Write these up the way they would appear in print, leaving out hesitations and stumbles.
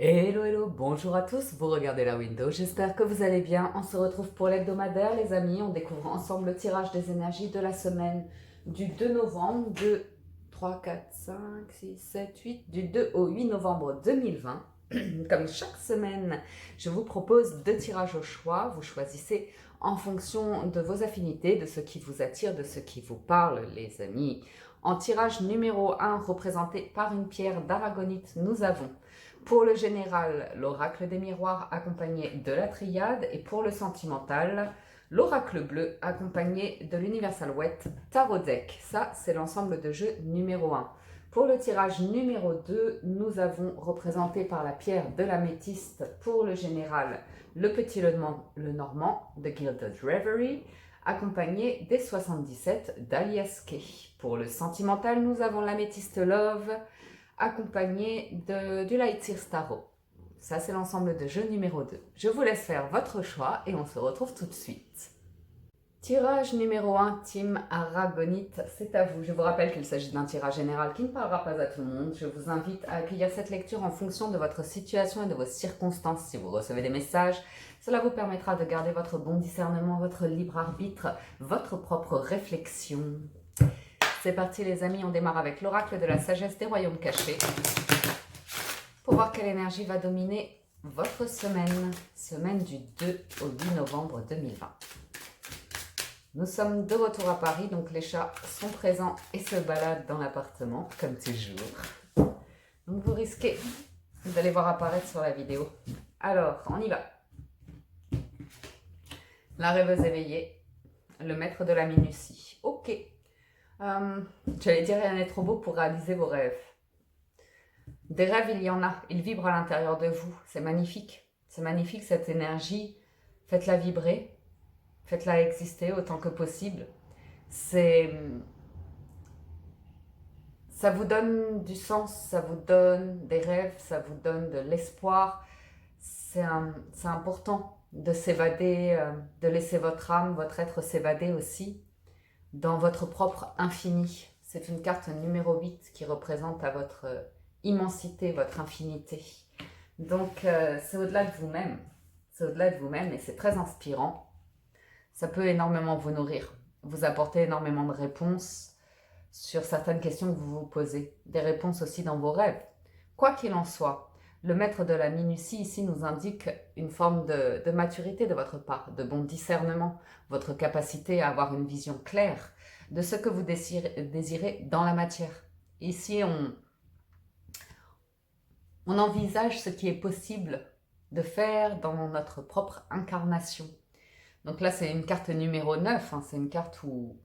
Hello, hello, bonjour à tous, vous regardez la window, j'espère que vous allez bien. On se retrouve pour l'hebdomadaire les amis, on découvre ensemble le tirage des énergies de la semaine du 2 novembre, de 3, 4, 5, 6, 7, 8, du 2 au 8 novembre 2020. Comme chaque semaine, je vous propose deux tirages au choix, vous choisissez en fonction de vos affinités, de ce qui vous attire, de ce qui vous parle les amis. En tirage numéro 1, représenté par une pierre d'aragonite, nous avons pour le général, l'oracle des miroirs accompagné de la triade, et pour le sentimental, l'oracle bleu accompagné de l'Universal Wet Tarot Deck. Ça, c'est l'ensemble de jeu numéro 1. Pour le tirage numéro 2, nous avons représenté par la pierre de l'améthyste pour le général le petit le normand de Gilded Reverie, accompagné des 77 d'Alias Kay. Pour le sentimental, nous avons l'améthyste Love, accompagné du Light Sears Tarot. Ça, c'est l'ensemble de jeu numéro 2. Je vous laisse faire votre choix et on se retrouve tout de suite. Tirage numéro 1, Team Aragonite, c'est à vous. Je vous rappelle qu'il s'agit d'un tirage général qui ne parlera pas à tout le monde. Je vous invite à accueillir cette lecture en fonction de votre situation et de vos circonstances. Si vous recevez des messages, cela vous permettra de garder votre bon discernement, votre libre arbitre, votre propre réflexion. C'est parti les amis, on démarre avec l'oracle de la sagesse des royaumes cachés pour voir quelle énergie va dominer votre semaine du 2 au 8 novembre 2020. Nous sommes de retour à Paris, donc les chats sont présents et se baladent dans l'appartement, comme toujours. Donc vous risquez de les voir apparaître sur la vidéo. Alors, on y va. La rêveuse éveillée, le maître de la minutie. Ok. J'allais dire rien n'est trop beau pour réaliser vos rêves. Des rêves, il y en a. Ils vibrent à l'intérieur de vous. C'est magnifique. C'est magnifique cette énergie. Faites-la vibrer. Faites-la exister autant que possible. Ça vous donne du sens, ça vous donne des rêves, ça vous donne de l'espoir. C'est important de s'évader, de laisser votre âme, votre être s'évader aussi dans votre propre infini. C'est une carte numéro 8 qui représente à votre immensité, votre infinité. Donc c'est au-delà de vous-même. C'est au-delà de vous-même et c'est très inspirant. Ça peut énormément vous nourrir, vous apporter énormément de réponses sur certaines questions que vous vous posez. Des réponses aussi dans vos rêves. Quoi qu'il en soit, le maître de la minutie ici nous indique une forme de maturité de votre part, de bon discernement, votre capacité à avoir une vision claire de ce que vous désirez dans la matière. Ici, on envisage ce qui est possible de faire dans notre propre incarnation. Donc là, c'est une carte numéro 9, c'est une carte où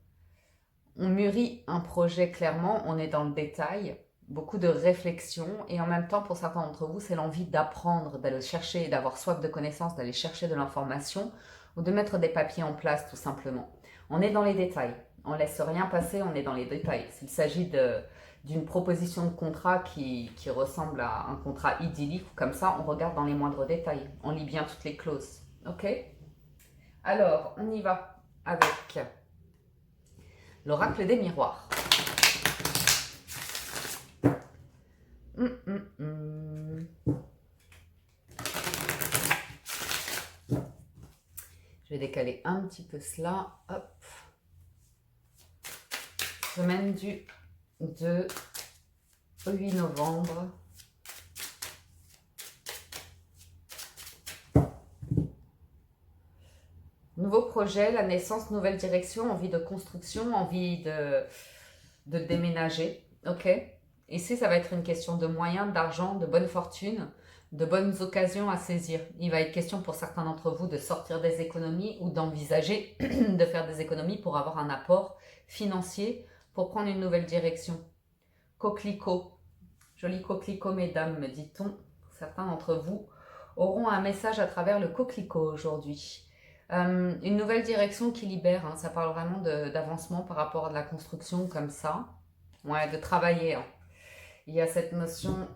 on mûrit un projet clairement, on est dans le détail, beaucoup de réflexion, et en même temps, pour certains d'entre vous, c'est l'envie d'apprendre, d'aller chercher, d'avoir soif de connaissances, d'aller chercher de l'information, ou de mettre des papiers en place, tout simplement. On est dans les détails, on ne laisse rien passer, on est dans les détails. S'il s'agit d'une proposition de contrat qui ressemble à un contrat idyllique, comme ça, on regarde dans les moindres détails, on lit bien toutes les clauses, ok ? Alors, on y va avec l'oracle des miroirs. Je vais décaler un petit peu cela. Hop. Semaine du 2 au 8 novembre. Nouveau projet, la naissance, nouvelle direction, envie de construction, envie de déménager. Ok. Ici, ça va être une question de moyens, d'argent, de bonne fortune, de bonnes occasions à saisir. Il va être question pour certains d'entre vous de sortir des économies ou d'envisager de faire des économies pour avoir un apport financier pour prendre une nouvelle direction. Coquelicot. Joli coquelicot, mesdames, me dit-on. Certains d'entre vous auront un message à travers le coquelicot aujourd'hui. Une nouvelle direction qui libère, ça parle vraiment d'avancement par rapport à de la construction comme ça. Ouais, de travailler. Il y a cette notion,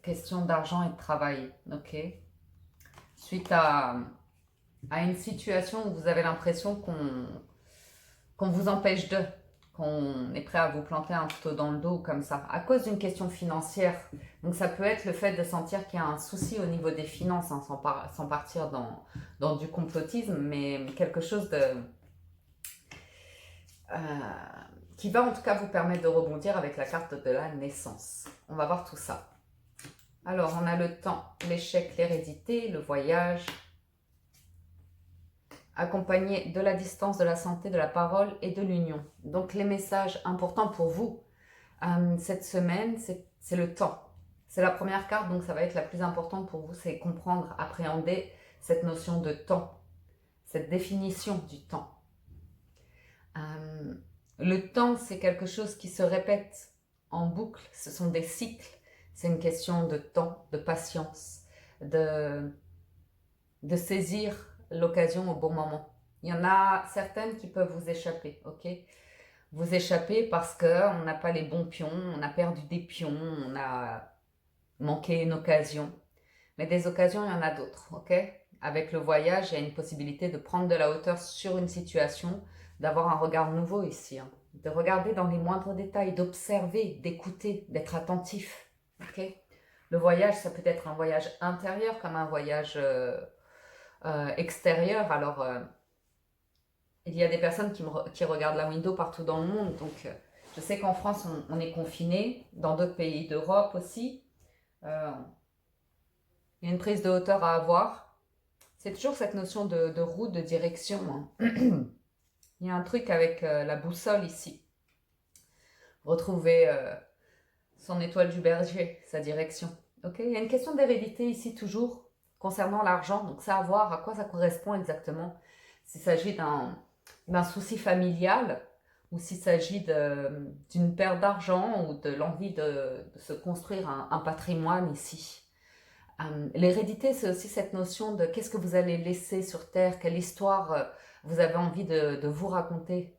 question d'argent et de travail, ok. Suite à une situation où vous avez l'impression qu'on vous empêche de. qu'on est prêt à vous planter un couteau dans le dos comme ça, à cause d'une question financière. Donc ça peut être le fait de sentir qu'il y a un souci au niveau des finances, hein, sans partir dans du complotisme, mais quelque chose de qui va en tout cas vous permettre de rebondir avec la carte de la naissance. On va voir tout ça. Alors, on a le temps, l'échec, l'hérédité, le voyage, accompagné de la distance, de la santé, de la parole et de l'union. Donc, les messages importants pour vous cette semaine, c'est le temps. C'est la première carte, donc ça va être la plus importante pour vous, c'est comprendre, appréhender cette notion de temps, cette définition du temps. Le temps, c'est quelque chose qui se répète en boucle, ce sont des cycles, c'est une question de temps, de patience, de saisir l'occasion au bon moment. Il y en a certaines qui peuvent vous échapper, ok? Vous échapper parce qu'on n'a pas les bons pions, on a perdu des pions, on a manqué une occasion. Mais des occasions, il y en a d'autres, ok? Avec le voyage, il y a une possibilité de prendre de la hauteur sur une situation, d'avoir un regard nouveau ici, hein. De regarder dans les moindres détails, d'observer, d'écouter, d'être attentif, ok? Le voyage, ça peut être un voyage intérieur comme un voyage extérieur. Alors, il y a des personnes qui regardent la window partout dans le monde. Donc, je sais qu'en France, on est confiné, dans d'autres pays d'Europe aussi. Il y a une prise de hauteur à avoir. C'est toujours cette notion de route, de direction, hein. Il y a un truc avec la boussole ici. Retrouver son étoile du berger, sa direction. Okay, il y a une question d'hérédité ici toujours concernant l'argent. Donc, ça à voir à quoi ça correspond exactement. S'il s'agit d'un souci familial ou s'il s'agit d'une perte d'argent ou de l'envie de se construire un patrimoine ici. L'hérédité, c'est aussi cette notion de qu'est-ce que vous allez laisser sur Terre, quelle histoire vous avez envie de vous raconter.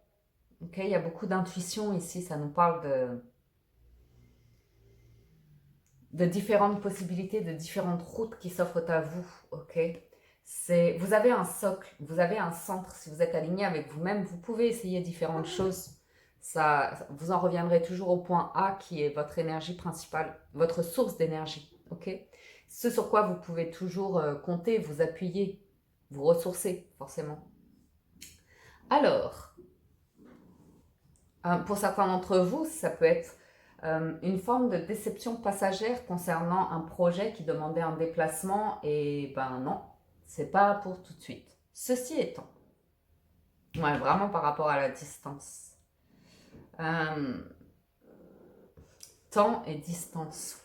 Okay, il y a beaucoup d'intuition ici, ça nous parle de différentes possibilités, de différentes routes qui s'offrent à vous. Okay, vous avez un socle, vous avez un centre. Si vous êtes aligné avec vous-même, vous pouvez essayer différentes choses. Vous en reviendrez toujours au point A qui est votre énergie principale, votre source d'énergie. Okay, ce sur quoi vous pouvez toujours compter, vous appuyer, vous ressourcer forcément. Alors, pour certains d'entre vous, ça peut être une forme de déception passagère concernant un projet qui demandait un déplacement et ben non, c'est pas pour tout de suite. Ceci étant, ouais, vraiment par rapport à la distance. Temps et distance.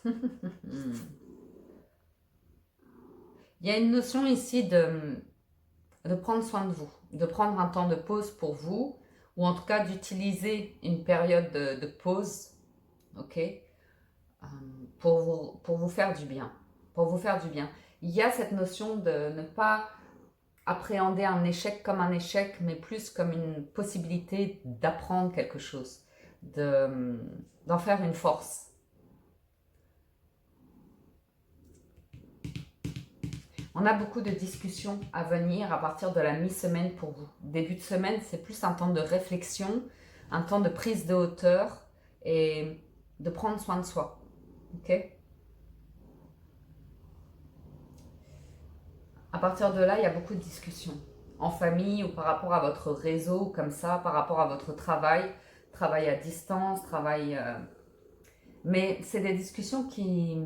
Il y a une notion ici de prendre soin de vous, de prendre un temps de pause pour vous, ou en tout cas d'utiliser une période de pause, ok, pour vous faire du bien. Pour vous faire du bien. Il y a cette notion de ne pas appréhender un échec comme un échec, mais plus comme une possibilité d'apprendre quelque chose, d'en faire une force. On a beaucoup de discussions à venir à partir de la mi-semaine pour vous. Début de semaine, c'est plus un temps de réflexion, un temps de prise de hauteur et de prendre soin de soi. Ok ? À partir de là, il y a beaucoup de discussions. En famille ou par rapport à votre réseau, comme ça, par rapport à votre travail à distance, Mais c'est des discussions qui,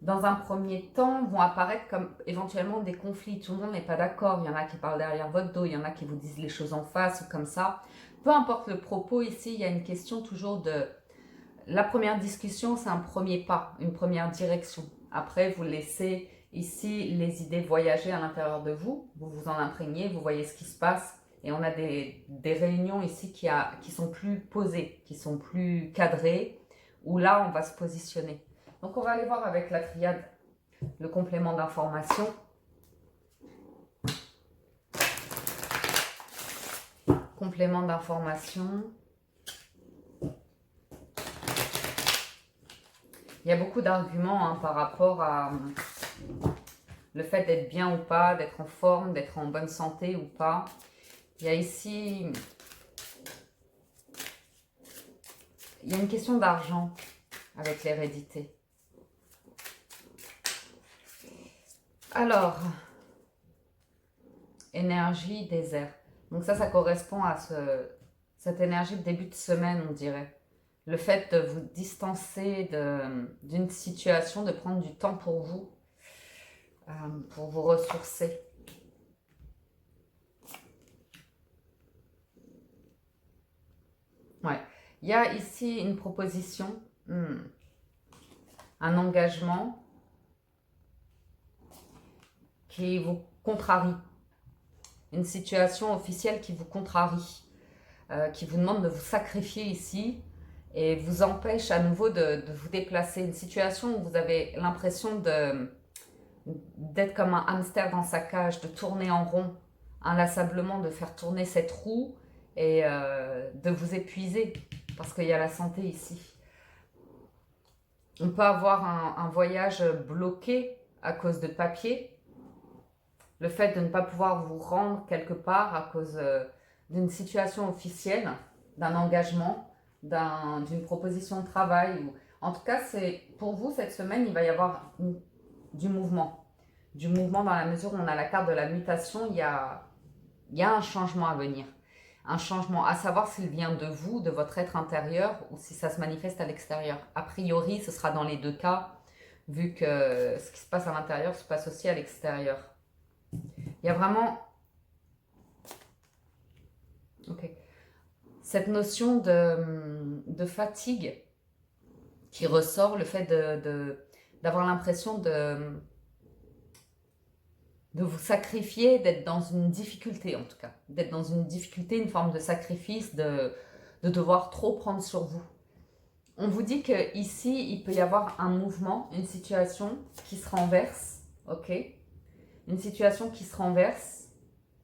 dans un premier temps, vont apparaître comme éventuellement des conflits. Tout le monde n'est pas d'accord. Il y en a qui parlent derrière votre dos, il y en a qui vous disent les choses en face ou comme ça. Peu importe le propos, ici, il y a une question toujours de... La première discussion, c'est un premier pas, une première direction. Après, vous laissez ici les idées voyager à l'intérieur de vous. Vous vous en imprégnez, vous voyez ce qui se passe. Et on a des réunions ici qui sont plus posées, qui sont plus cadrées, où là, on va se positionner. Donc, on va aller voir avec la triade le complément d'information. Complément d'information. Il y a beaucoup d'arguments par rapport à le fait d'être bien ou pas, d'être en forme, d'être en bonne santé ou pas. Il y a ici il y a une question d'argent avec l'hérédité. Alors, énergie, désert. Donc ça correspond à cette énergie de début de semaine, on dirait. Le fait de vous distancer d'une situation, de prendre du temps pour vous ressourcer. Ouais. Il y a ici une proposition, un engagement qui vous contrarie. Une situation officielle qui vous contrarie, qui vous demande de vous sacrifier ici et vous empêche à nouveau de vous déplacer. Une situation où vous avez l'impression d'être comme un hamster dans sa cage, de tourner en rond inlassablement, de faire tourner cette roue et de vous épuiser parce qu'il y a la santé ici. On peut avoir un voyage bloqué à cause de papier. Le fait de ne pas pouvoir vous rendre quelque part à cause d'une situation officielle, d'un engagement, d'une proposition de travail. En tout cas, pour vous, cette semaine, il va y avoir du mouvement. Du mouvement dans la mesure où on a la carte de la mutation, il y a un changement à venir. Un changement, à savoir s'il vient de vous, de votre être intérieur, ou si ça se manifeste à l'extérieur. A priori, ce sera dans les deux cas, vu que ce qui se passe à l'intérieur se passe aussi à l'extérieur. Il y a vraiment cette notion de fatigue qui ressort, le fait d'avoir l'impression de vous sacrifier, d'être dans une difficulté en tout cas, d'être dans une difficulté, une forme de sacrifice, de devoir trop prendre sur vous. On vous dit qu'ici, il peut y avoir un mouvement, une situation qui se renverse, ok ? Une situation qui se renverse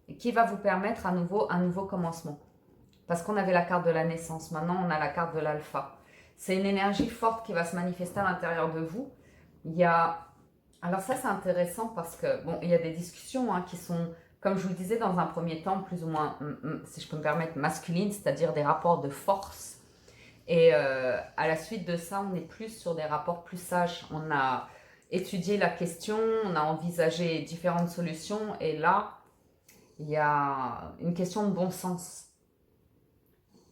et qui va vous permettre à nouveau un nouveau commencement. Parce qu'on avait la carte de la naissance, maintenant on a la carte de l'alpha. C'est une énergie forte qui va se manifester à l'intérieur de vous. Alors ça c'est intéressant parce que, bon, il y a des discussions qui sont, comme je vous le disais dans un premier temps, plus ou moins, si je peux me permettre, masculines, c'est-à-dire des rapports de force. Et à la suite de ça, on est plus sur des rapports plus sages. On a étudié la question, on a envisagé différentes solutions et là, il y a une question de bon sens.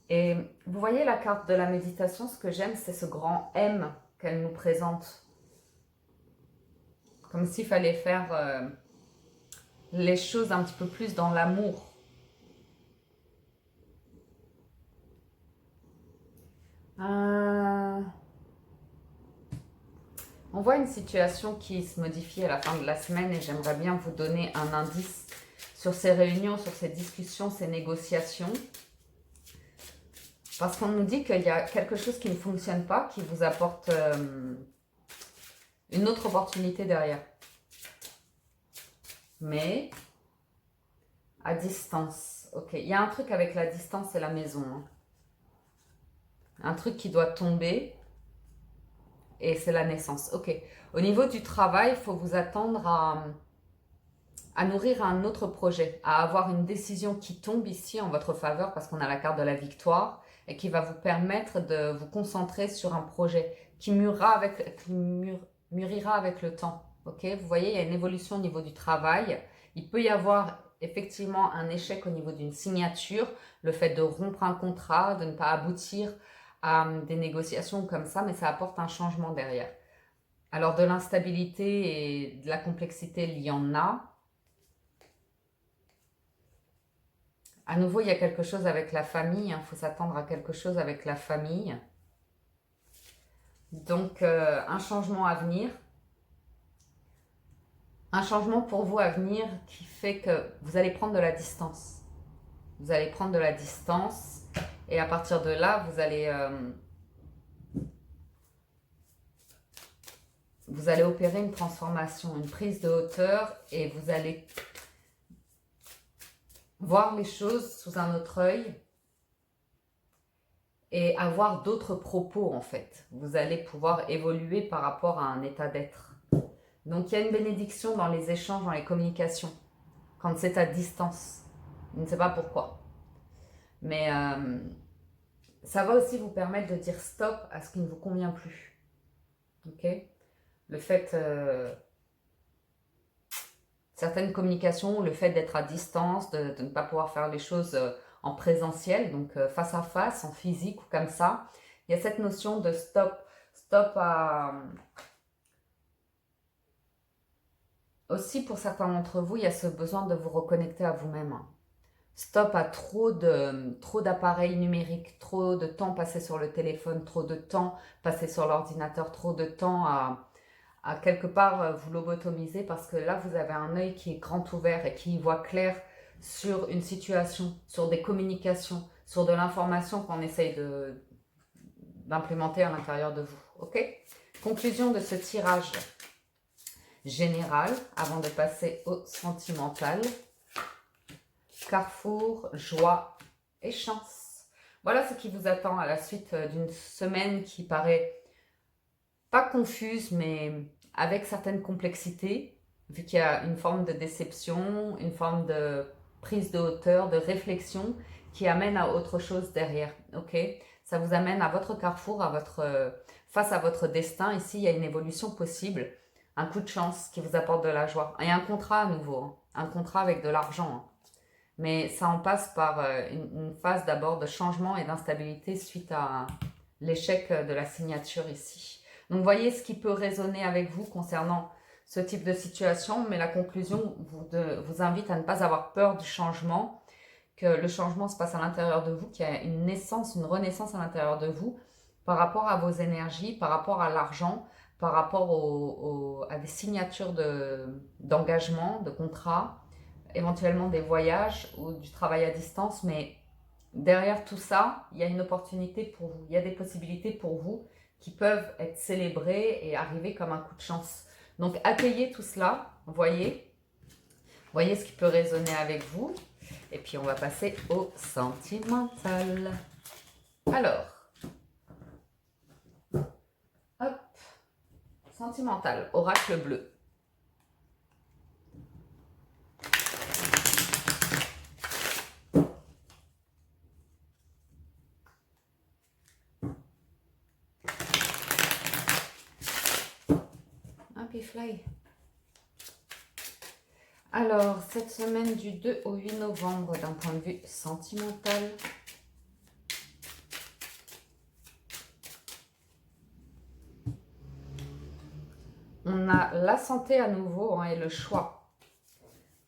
Et vous voyez la carte de la méditation, ce que j'aime, c'est ce grand M qu'elle nous présente. Comme s'il fallait faire les choses un petit peu plus dans l'amour. On voit une situation qui se modifie à la fin de la semaine et j'aimerais bien vous donner un indice sur ces réunions, sur ces discussions, ces négociations. Parce qu'on nous dit qu'il y a quelque chose qui ne fonctionne pas, qui vous apporte une autre opportunité derrière. Mais à distance. Ok, il y a un truc avec la distance et la maison. Un truc qui doit tomber. Et c'est la naissance. Ok. Au niveau du travail, il faut vous attendre à nourrir un autre projet, à avoir une décision qui tombe ici en votre faveur parce qu'on a la carte de la victoire et qui va vous permettre de vous concentrer sur un projet qui mûrira avec le temps. Ok. Vous voyez, il y a une évolution au niveau du travail. Il peut y avoir effectivement un échec au niveau d'une signature, le fait de rompre un contrat, de ne pas aboutir à des négociations comme ça, mais ça apporte un changement derrière. Alors de l'instabilité et de la complexité, il y en a. À nouveau, il y a quelque chose avec la famille, il faut s'attendre à quelque chose avec la famille. Donc un changement à venir. Un changement pour vous à venir qui fait que vous allez prendre de la distance. Vous allez prendre de la distance. Et à partir de là, vous allez opérer une transformation, une prise de hauteur et vous allez voir les choses sous un autre œil et avoir d'autres propos en fait. Vous allez pouvoir évoluer par rapport à un état d'être. Donc il y a une bénédiction dans les échanges, dans les communications, quand c'est à distance. Je ne sais pas pourquoi. Mais Ça va aussi vous permettre de dire stop à ce qui ne vous convient plus. Ok? Le fait, certaines communications, le fait d'être à distance, de ne pas pouvoir faire les choses en présentiel, donc face à face, en physique ou comme ça, il y a cette notion de stop. Stop à... Aussi, pour certains d'entre vous, il y a ce besoin de vous reconnecter à vous-même. Stop à trop d'appareils numériques, trop de temps passé sur le téléphone, trop de temps passé sur l'ordinateur, trop de temps à quelque part vous lobotomiser parce que là, vous avez un œil qui est grand ouvert et qui voit clair sur une situation, sur des communications, sur de l'information qu'on essaye d'implémenter à l'intérieur de vous. Ok? Conclusion de ce tirage général avant de passer au sentimental. Carrefour, joie et chance. Voilà ce qui vous attend à la suite d'une semaine qui paraît pas confuse, mais avec certaines complexités, vu qu'il y a une forme de déception, une forme de prise de hauteur, de réflexion qui amène à autre chose derrière. Ok? Ça vous amène à votre carrefour, face à votre destin. Ici, il y a une évolution possible, un coup de chance qui vous apporte de la joie. Et un contrat à nouveau, hein. Un contrat avec de l'argent. Hein. Mais ça en passe par une phase d'abord de changement et d'instabilité suite à l'échec de la signature ici. Donc voyez ce qui peut résonner avec vous concernant ce type de situation, mais la conclusion vous invite à ne pas avoir peur du changement, que le changement se passe à l'intérieur de vous, qu'il y a une naissance, une renaissance à l'intérieur de vous par rapport à vos énergies, par rapport à l'argent, par rapport à des signatures d'engagement, de contrats, éventuellement des voyages ou du travail à distance, mais derrière tout ça, il y a une opportunité pour vous, il y a des possibilités pour vous qui peuvent être célébrées et arriver comme un coup de chance. Donc accueillez tout cela, voyez ce qui peut résonner avec vous, et puis on va passer au sentimental. Alors, hop, sentimental, oracle bleu. Fly. Alors, cette semaine du 2 au 8 novembre, d'un point de vue sentimental, on a la santé à nouveau hein, et le choix.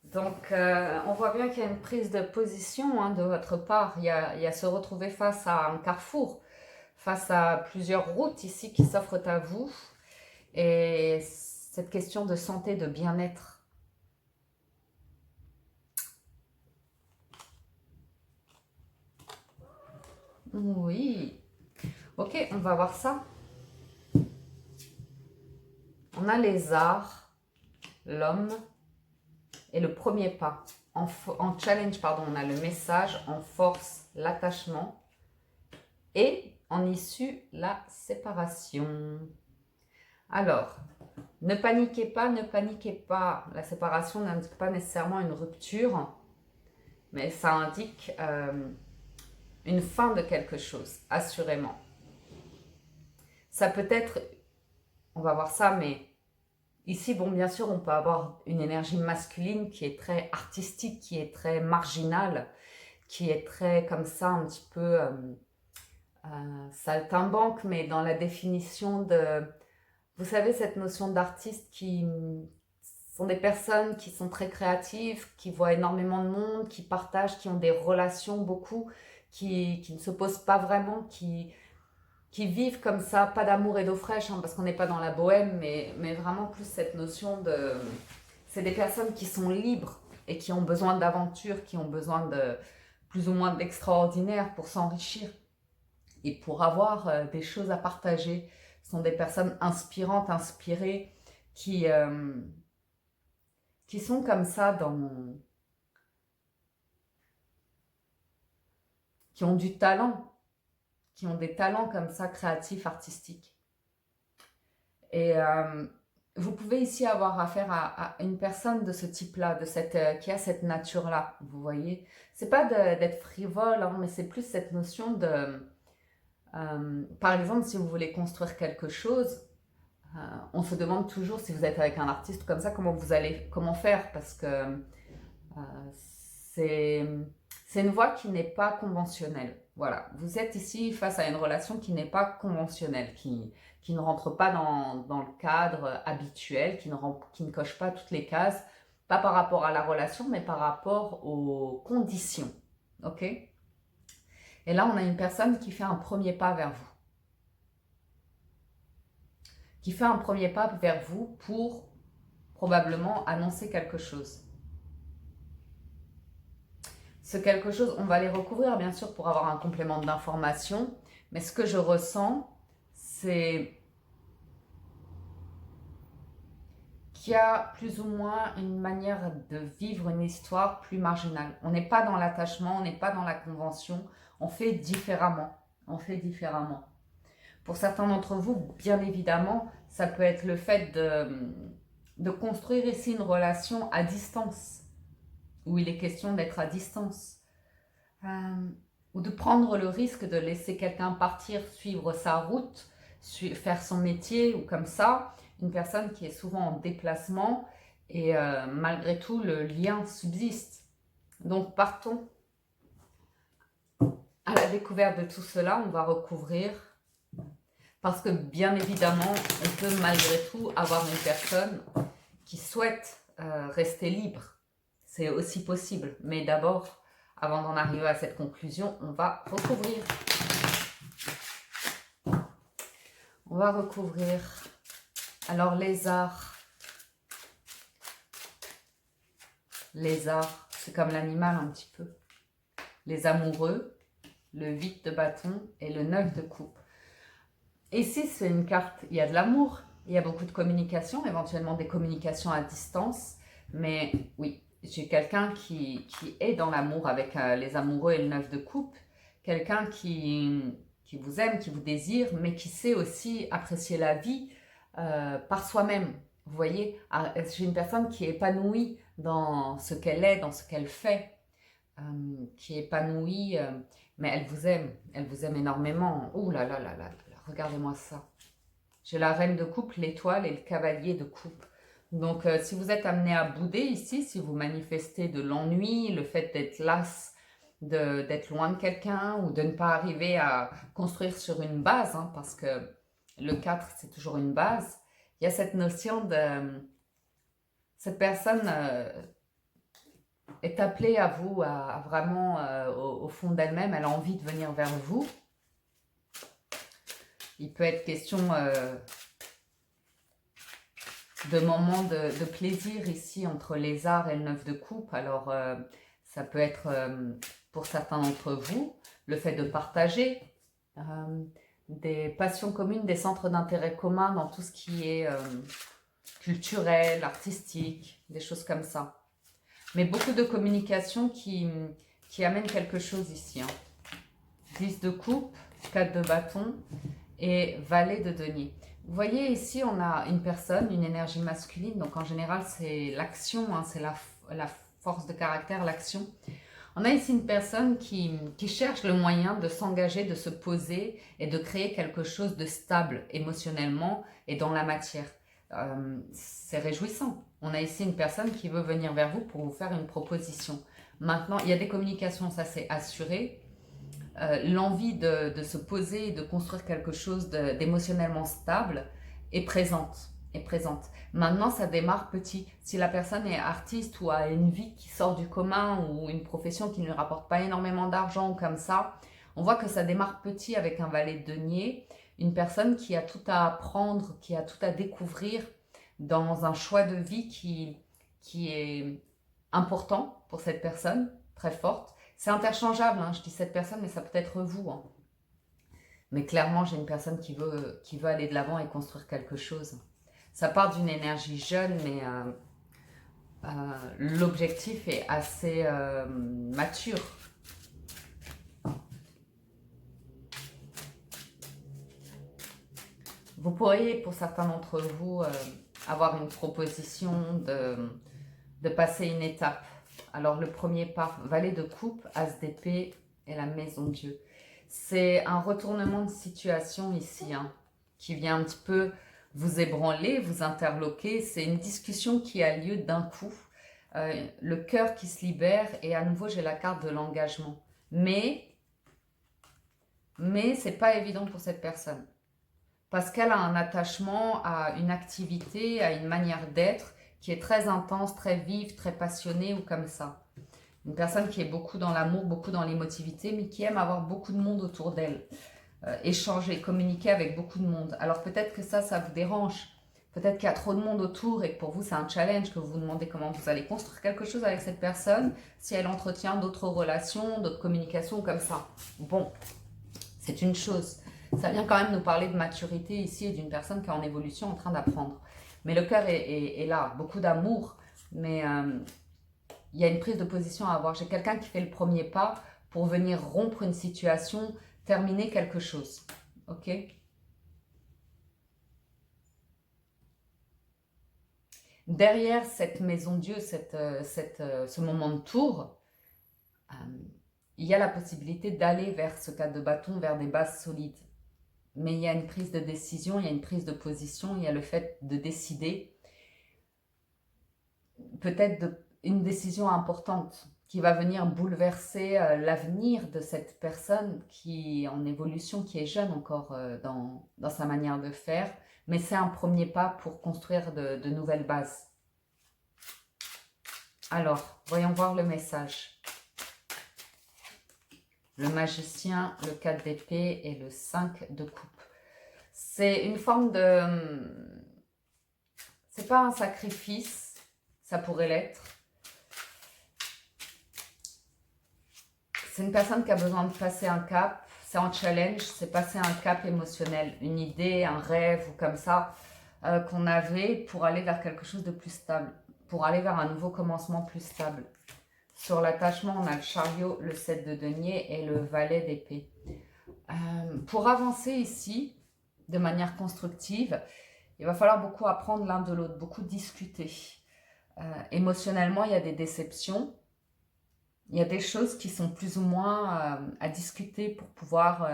Donc, on voit bien qu'il y a une prise de position hein, de votre part. Il y a se retrouver face à un carrefour, face à plusieurs routes ici qui s'offrent à vous. Et cette question de santé, de bien-être. Oui. Ok, on va voir ça. On a les arts, l'homme et le premier pas. En challenge, pardon, on a le message, en force, l'attachement et en issue, la séparation. Alors, ne paniquez pas, ne paniquez pas. La séparation n'indique pas nécessairement une rupture, mais ça indique une fin de quelque chose, assurément. Ça peut être, on va voir ça, mais ici, bon, bien sûr, on peut avoir une énergie masculine qui est très artistique, qui est très marginale, qui est très comme ça, un petit peu saltimbanque, mais dans la définition de... Vous savez, cette notion d'artiste qui sont des personnes qui sont très créatives, qui voient énormément de monde, qui partagent, qui ont des relations beaucoup, qui ne s'opposent pas vraiment, qui vivent comme ça, pas d'amour et d'eau fraîche, hein, parce qu'on n'est pas dans la bohème, mais vraiment plus cette notion de... C'est des personnes qui sont libres et qui ont besoin d'aventure, qui ont besoin de plus ou moins d'extraordinaire pour s'enrichir et pour avoir des choses à partager. Ce sont des personnes inspirantes, inspirées, qui sont comme ça qui ont du talent, qui ont des talents comme ça, créatifs, artistiques. Et vous pouvez ici avoir affaire à une personne de ce type-là, qui a cette nature-là, vous voyez. C'est pas d'être frivole, hein, mais c'est plus cette notion de Par exemple, si vous voulez construire quelque chose, on se demande toujours, si vous êtes avec un artiste comme ça, comment faire, parce que c'est une voie qui n'est pas conventionnelle. Voilà, vous êtes ici face à une relation qui n'est pas conventionnelle, qui ne rentre pas dans le cadre habituel, qui ne coche pas toutes les cases, pas par rapport à la relation, mais par rapport aux conditions. Ok? Et là, on a une personne qui fait un premier pas vers vous. Qui fait un premier pas vers vous pour probablement annoncer quelque chose. Ce quelque chose, on va les recouvrir bien sûr pour avoir un complément d'information, mais ce que je ressens, c'est qu'il y a plus ou moins une manière de vivre une histoire plus marginale. On n'est pas dans l'attachement, on n'est pas dans la convention, on fait différemment. On fait différemment. Pour certains d'entre vous, bien évidemment, ça peut être le fait de construire ici une relation à distance, où il est question d'être à distance, ou de prendre le risque de laisser quelqu'un partir, suivre sa route, faire son métier, ou comme ça, une personne qui est souvent en déplacement, et malgré tout, le lien subsiste. Donc, partons à la découverte de tout cela, on va recouvrir, parce que bien évidemment, on peut malgré tout avoir une personne qui souhaite rester libre. C'est aussi possible. Mais d'abord, avant d'en arriver à cette conclusion, on va recouvrir. On va recouvrir. Alors, lézard. Lézard, c'est comme l'animal un petit peu. Les amoureux, le 8 de bâton et le 9 de coupe. Ici, c'est une carte, il y a de l'amour, il y a beaucoup de communication, éventuellement des communications à distance. Mais oui, j'ai quelqu'un qui est dans l'amour avec les amoureux et le 9 de coupe. Quelqu'un qui vous aime, qui vous désire, mais qui sait aussi apprécier la vie par soi-même. Vous voyez, j'ai une personne qui est épanouie dans ce qu'elle est, dans ce qu'elle fait, qui est épanouie, mais elle vous aime énormément. Ouh là là là là, regardez-moi ça. J'ai la reine de coupe, l'étoile et le cavalier de coupe. Donc, si vous êtes amené à bouder ici, si vous manifestez de l'ennui, le fait d'être las, d'être loin de quelqu'un ou de ne pas arriver à construire sur une base, hein, parce que le 4, c'est toujours une base, il y a cette notion de... Cette personne est appelée à vous, à vraiment, au fond d'elle-même, elle a envie de venir vers vous. Il peut être question de moments de plaisir ici entre les arts et le 9 de coupe. Alors, ça peut être pour certains d'entre vous le fait de partager des passions communes, des centres d'intérêt communs dans tout ce qui est culturel, artistique, des choses comme ça. Mais beaucoup de communication qui amène quelque chose ici. Hein. 10 de coupe, 4 de bâton et valet de denier. Vous voyez ici, on a une personne, une énergie masculine. Donc en général, c'est l'action, hein, c'est la force de caractère, l'action. On a ici une personne qui cherche le moyen de s'engager, de se poser et de créer quelque chose de stable émotionnellement et dans la matière. C'est réjouissant. On a ici une personne qui veut venir vers vous pour vous faire une proposition. Maintenant, il y a des communications, ça c'est assuré. L'envie de se poser et de construire quelque chose d'émotionnellement stable est présente. Maintenant, ça démarre petit. Si la personne est artiste ou a une vie qui sort du commun ou une profession qui ne lui rapporte pas énormément d'argent ou comme ça, on voit que ça démarre petit avec un valet de denier, une personne qui a tout à apprendre, qui a tout à découvrir dans un choix de vie qui est important pour cette personne, très forte. C'est interchangeable, hein, je dis cette personne, mais ça peut être vous. Hein. Mais clairement, j'ai une personne qui veut aller de l'avant et construire quelque chose. Ça part d'une énergie jeune, mais l'objectif est assez mature. Vous pourriez, pour certains d'entre vous, avoir une proposition de passer une étape. Alors, le premier pas, valet de coupe, as d'épée et la maison Dieu. C'est un retournement de situation ici, hein, qui vient un petit peu vous ébranler, vous interloquer. C'est une discussion qui a lieu d'un coup. Le cœur qui se libère et à nouveau j'ai la carte de l'engagement. Mais c'est pas évident pour cette personne. Parce qu'elle a un attachement à une activité, à une manière d'être qui est très intense, très vive, très passionnée ou comme ça. Une personne qui est beaucoup dans l'amour, beaucoup dans l'émotivité, mais qui aime avoir beaucoup de monde autour d'elle. Échanger, communiquer avec beaucoup de monde. Alors peut-être que ça vous dérange. Peut-être qu'il y a trop de monde autour et que pour vous c'est un challenge, que vous vous demandez comment vous allez construire quelque chose avec cette personne, si elle entretient d'autres relations, d'autres communications comme ça. Bon, c'est une chose. Ça vient quand même nous parler de maturité ici et d'une personne qui est en évolution, en train d'apprendre. Mais le cœur est là, beaucoup d'amour, mais il y a une prise de position à avoir. J'ai quelqu'un qui fait le premier pas pour venir rompre une situation, terminer quelque chose. Ok ? Derrière cette maison Dieu, ce moment de tour, il y a la possibilité d'aller vers ce cadre de bâton, vers des bases solides. Mais il y a une prise de décision, il y a une prise de position, il y a le fait de décider, peut-être une décision importante qui va venir bouleverser l'avenir de cette personne qui est en évolution, qui est jeune encore dans sa manière de faire, mais c'est un premier pas pour construire de nouvelles bases. Alors, voyons voir le message. Le magicien, le 4 d'épée et le 5 de coupe. C'est une forme de... C'est pas un sacrifice, ça pourrait l'être. C'est une personne qui a besoin de passer un cap, c'est un challenge, c'est passer un cap émotionnel, une idée, un rêve ou comme ça qu'on avait pour aller vers quelque chose de plus stable, pour aller vers un nouveau commencement plus stable. Sur l'attachement, on a le chariot, le 7 de denier et le valet d'épée. Pour avancer ici, de manière constructive, il va falloir beaucoup apprendre l'un de l'autre, beaucoup discuter. Émotionnellement, il y a des déceptions. Il y a des choses qui sont plus ou moins à discuter pour pouvoir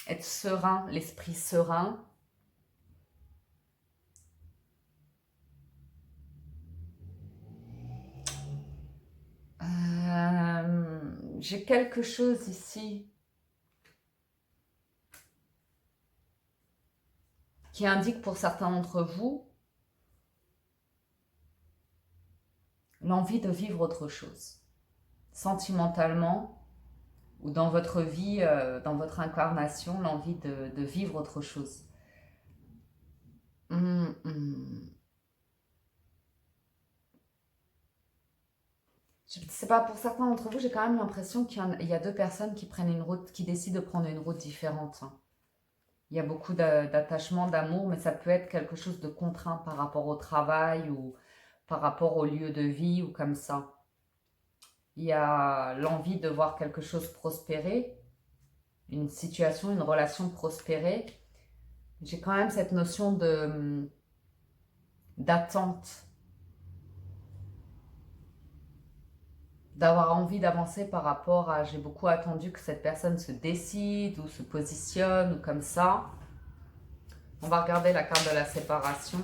être serein, l'esprit serein. J'ai quelque chose ici qui indique pour certains d'entre vous l'envie de vivre autre chose. Sentimentalement ou dans votre vie, dans votre incarnation, l'envie de vivre autre chose. Je sais pas, pour certains d'entre vous, j'ai quand même l'impression qu'il y a deux personnes qui prennent une route, qui décident de prendre une route différente. Il y a beaucoup d'attachement, d'amour, mais ça peut être quelque chose de contraint par rapport au travail ou par rapport au lieu de vie ou comme ça. Il y a l'envie de voir quelque chose prospérer, une situation, une relation prospérer. J'ai quand même cette notion d'attente, d'avoir envie d'avancer par rapport à j'ai beaucoup attendu que cette personne se décide ou se positionne ou comme ça. On va regarder la carte de la séparation.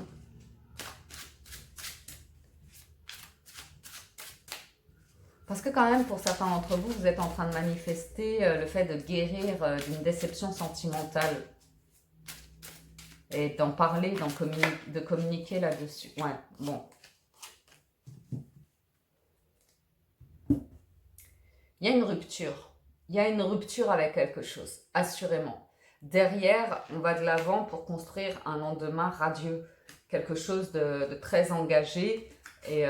Parce que quand même, pour certains d'entre vous, vous êtes en train de manifester le fait de guérir d'une déception sentimentale. Et d'en parler, de communiquer là-dessus. Ouais, bon. Il y a une rupture. Il y a une rupture avec quelque chose, assurément. Derrière, on va de l'avant pour construire un lendemain radieux. Quelque chose de très engagé et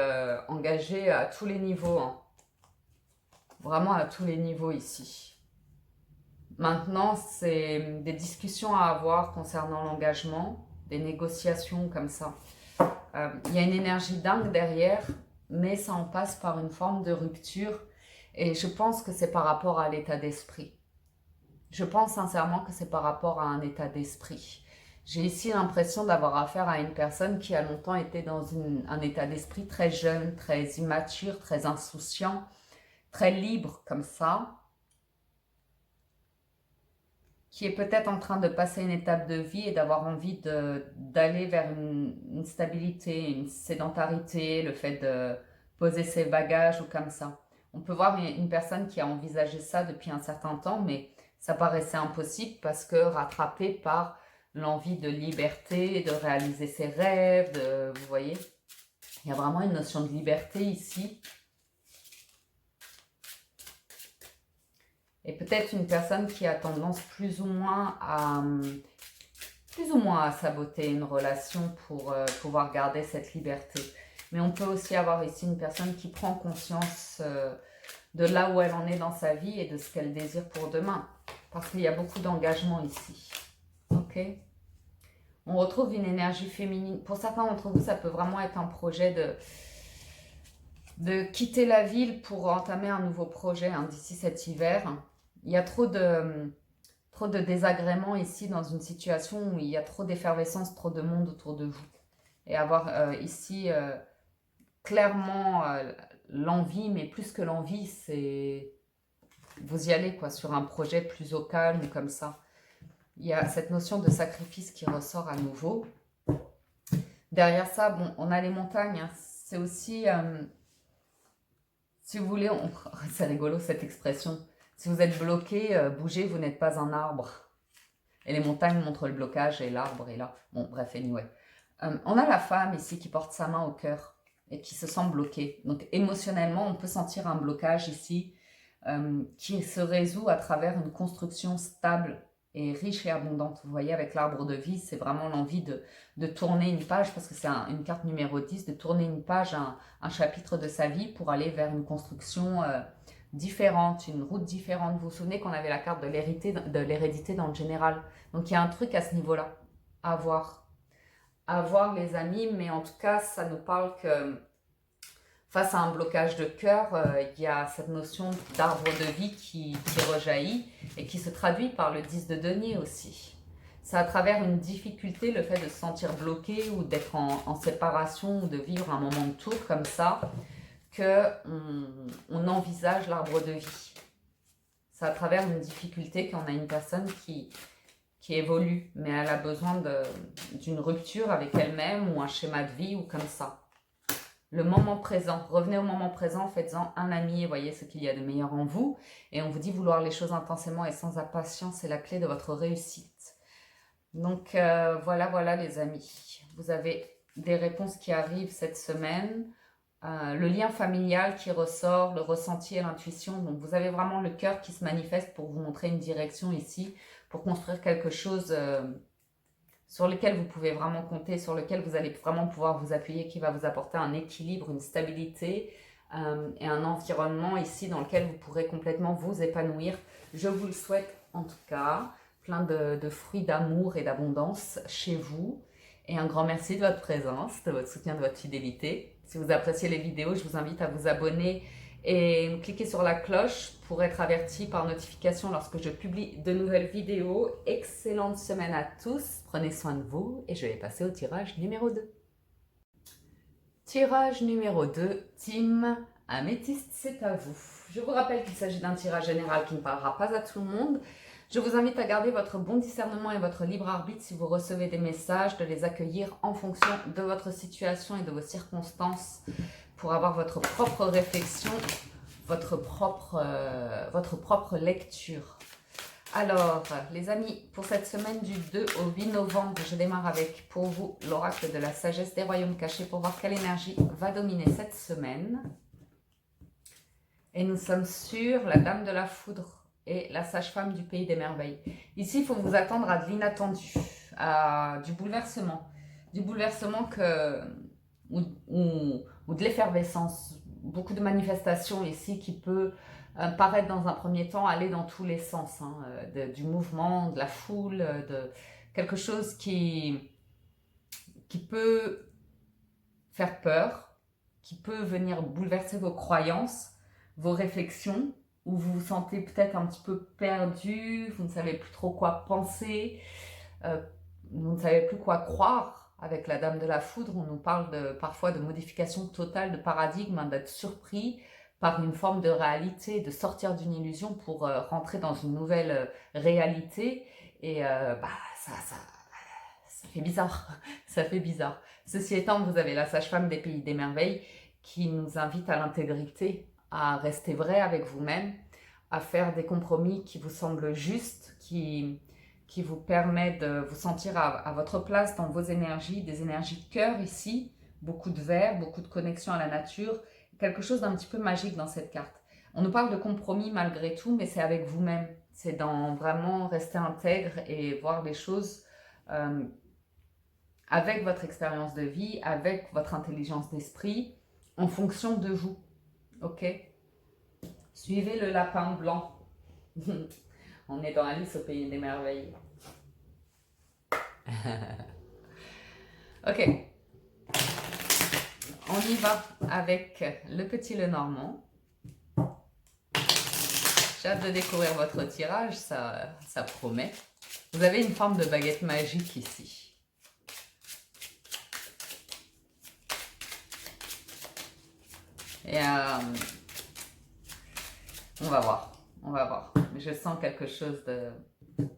engagé à tous les niveaux. Hein. Vraiment à tous les niveaux ici. Maintenant, c'est des discussions à avoir concernant l'engagement, des négociations comme ça. Il y a une énergie dingue derrière, mais ça en passe par une forme de rupture. Et je pense que c'est par rapport à l'état d'esprit. Je pense sincèrement que c'est par rapport à un état d'esprit. J'ai ici l'impression d'avoir affaire à une personne qui a longtemps été dans un état d'esprit très jeune, très immature, très insouciant, très libre comme ça. qui est peut-être en train de passer une étape de vie et d'avoir envie d'aller vers une stabilité, une sédentarité, le fait de poser ses bagages ou comme ça. On peut voir une personne qui a envisagé ça depuis un certain temps, mais ça paraissait impossible parce que rattrapé par l'envie de liberté, de réaliser ses rêves, vous voyez, il y a vraiment une notion de liberté ici. Et peut-être une personne qui a tendance plus ou moins à saboter une relation pour pouvoir garder cette liberté. Mais on peut aussi avoir ici une personne qui prend conscience de là où elle en est dans sa vie et de ce qu'elle désire pour demain. Parce qu'il y a beaucoup d'engagement ici. Ok ? On retrouve une énergie féminine. Pour certains d'entre vous, ça peut vraiment être un projet de quitter la ville pour entamer un nouveau projet d'ici cet hiver. Il y a trop de désagréments ici dans une situation où il y a trop d'effervescence, trop de monde autour de vous. Et avoir ici clairement l'envie, mais plus que l'envie, c'est vous y allez quoi, sur un projet plus au calme comme ça. Il y a cette notion de sacrifice qui ressort à nouveau. Derrière ça, bon, on a les montagnes. C'est aussi, si vous voulez, c'est rigolo cette expression. Si vous êtes bloqué, bougez, vous n'êtes pas un arbre. Et les montagnes montrent le blocage et l'arbre est là. Bon, bref, anyway. On a la femme ici qui porte sa main au cœur et qui se sent bloquée. Donc émotionnellement, on peut sentir un blocage ici qui se résout à travers une construction stable et riche et abondante. Vous voyez, avec l'arbre de vie, c'est vraiment l'envie de tourner une page, parce que c'est une carte numéro 10, de tourner une page, un chapitre de sa vie pour aller vers une construction différente, une route différente. Vous vous souvenez qu'on avait la carte de l'hérédité dans le général. Donc il y a un truc à ce niveau-là, à voir les amis, mais en tout cas, ça nous parle que face à un blocage de cœur, il y a cette notion d'arbre de vie qui rejaillit et qui se traduit par le 10 de denier aussi. C'est à travers une difficulté, le fait de se sentir bloqué ou d'être en séparation ou de vivre un moment de tour comme ça, qu'on envisage l'arbre de vie. C'est à travers une difficulté qu'on a une personne qui évolue, mais elle a besoin d'une rupture avec elle-même ou un schéma de vie ou comme ça. Le moment présent, revenez au moment présent, faites-en un ami et voyez ce qu'il y a de meilleur en vous. Et on vous dit vouloir les choses intensément et sans impatience, c'est la clé de votre réussite. Donc voilà les amis, vous avez des réponses qui arrivent cette semaine. Le lien familial qui ressort, le ressenti et l'intuition. Donc vous avez vraiment le cœur qui se manifeste pour vous montrer une direction ici, pour construire quelque chose sur lequel vous pouvez vraiment compter, sur lequel vous allez vraiment pouvoir vous appuyer, qui va vous apporter un équilibre, une stabilité et un environnement ici dans lequel vous pourrez complètement vous épanouir. Je vous le souhaite en tout cas, plein de fruits d'amour et d'abondance chez vous. Et un grand merci de votre présence, de votre soutien, de votre fidélité. Si vous appréciez les vidéos, je vous invite à vous abonner et cliquez sur la cloche pour être averti par notification lorsque je publie de nouvelles vidéos. Excellente semaine à tous, prenez soin de vous et je vais passer au tirage numéro 2. Tirage numéro 2, Team Améthyste, c'est à vous. Je vous rappelle qu'il s'agit d'un tirage général qui ne parlera pas à tout le monde. Je vous invite à garder votre bon discernement et votre libre arbitre si vous recevez des messages, de les accueillir en fonction de votre situation et de vos circonstances pour avoir votre propre réflexion, votre propre lecture. Alors, les amis, pour cette semaine du 2 au 8 novembre, je démarre avec, pour vous, l'oracle de la sagesse des royaumes cachés pour voir quelle énergie va dominer cette semaine. Et nous sommes sur la dame de la foudre et la sage-femme du pays des merveilles. Ici, il faut vous attendre à de l'inattendu, à du bouleversement ou de l'effervescence. Beaucoup de manifestations ici qui peut paraître dans un premier temps aller dans tous les sens, du mouvement, de la foule, de quelque chose qui peut faire peur, qui peut venir bouleverser vos croyances, vos réflexions, où vous vous sentez peut-être un petit peu perdu, vous ne savez plus trop quoi penser, vous ne savez plus quoi croire. Avec la dame de la foudre, on nous parle parfois de modification totale de paradigme, d'être surpris par une forme de réalité, de sortir d'une illusion pour rentrer dans une nouvelle réalité. Et ça fait bizarre, ça fait bizarre. Ceci étant, vous avez la sage-femme des pays des merveilles qui nous invite à l'intégrité, à rester vrai avec vous-même, à faire des compromis qui vous semblent justes, qui vous permet de vous sentir à votre place dans vos énergies, des énergies de cœur ici, beaucoup de verre, beaucoup de connexion à la nature, quelque chose d'un petit peu magique dans cette carte. On nous parle de compromis malgré tout, mais c'est avec vous-même. C'est dans vraiment rester intègre et voir les choses avec votre expérience de vie, avec votre intelligence d'esprit, en fonction de vous. Ok? Suivez le lapin blanc. On est dans Alice au pays des merveilles. Ok. On y va avec le petit Lenormand. J'ai hâte de découvrir votre tirage, ça promet. Vous avez une forme de baguette magique ici. Et on va voir, on va voir. Je sens quelque chose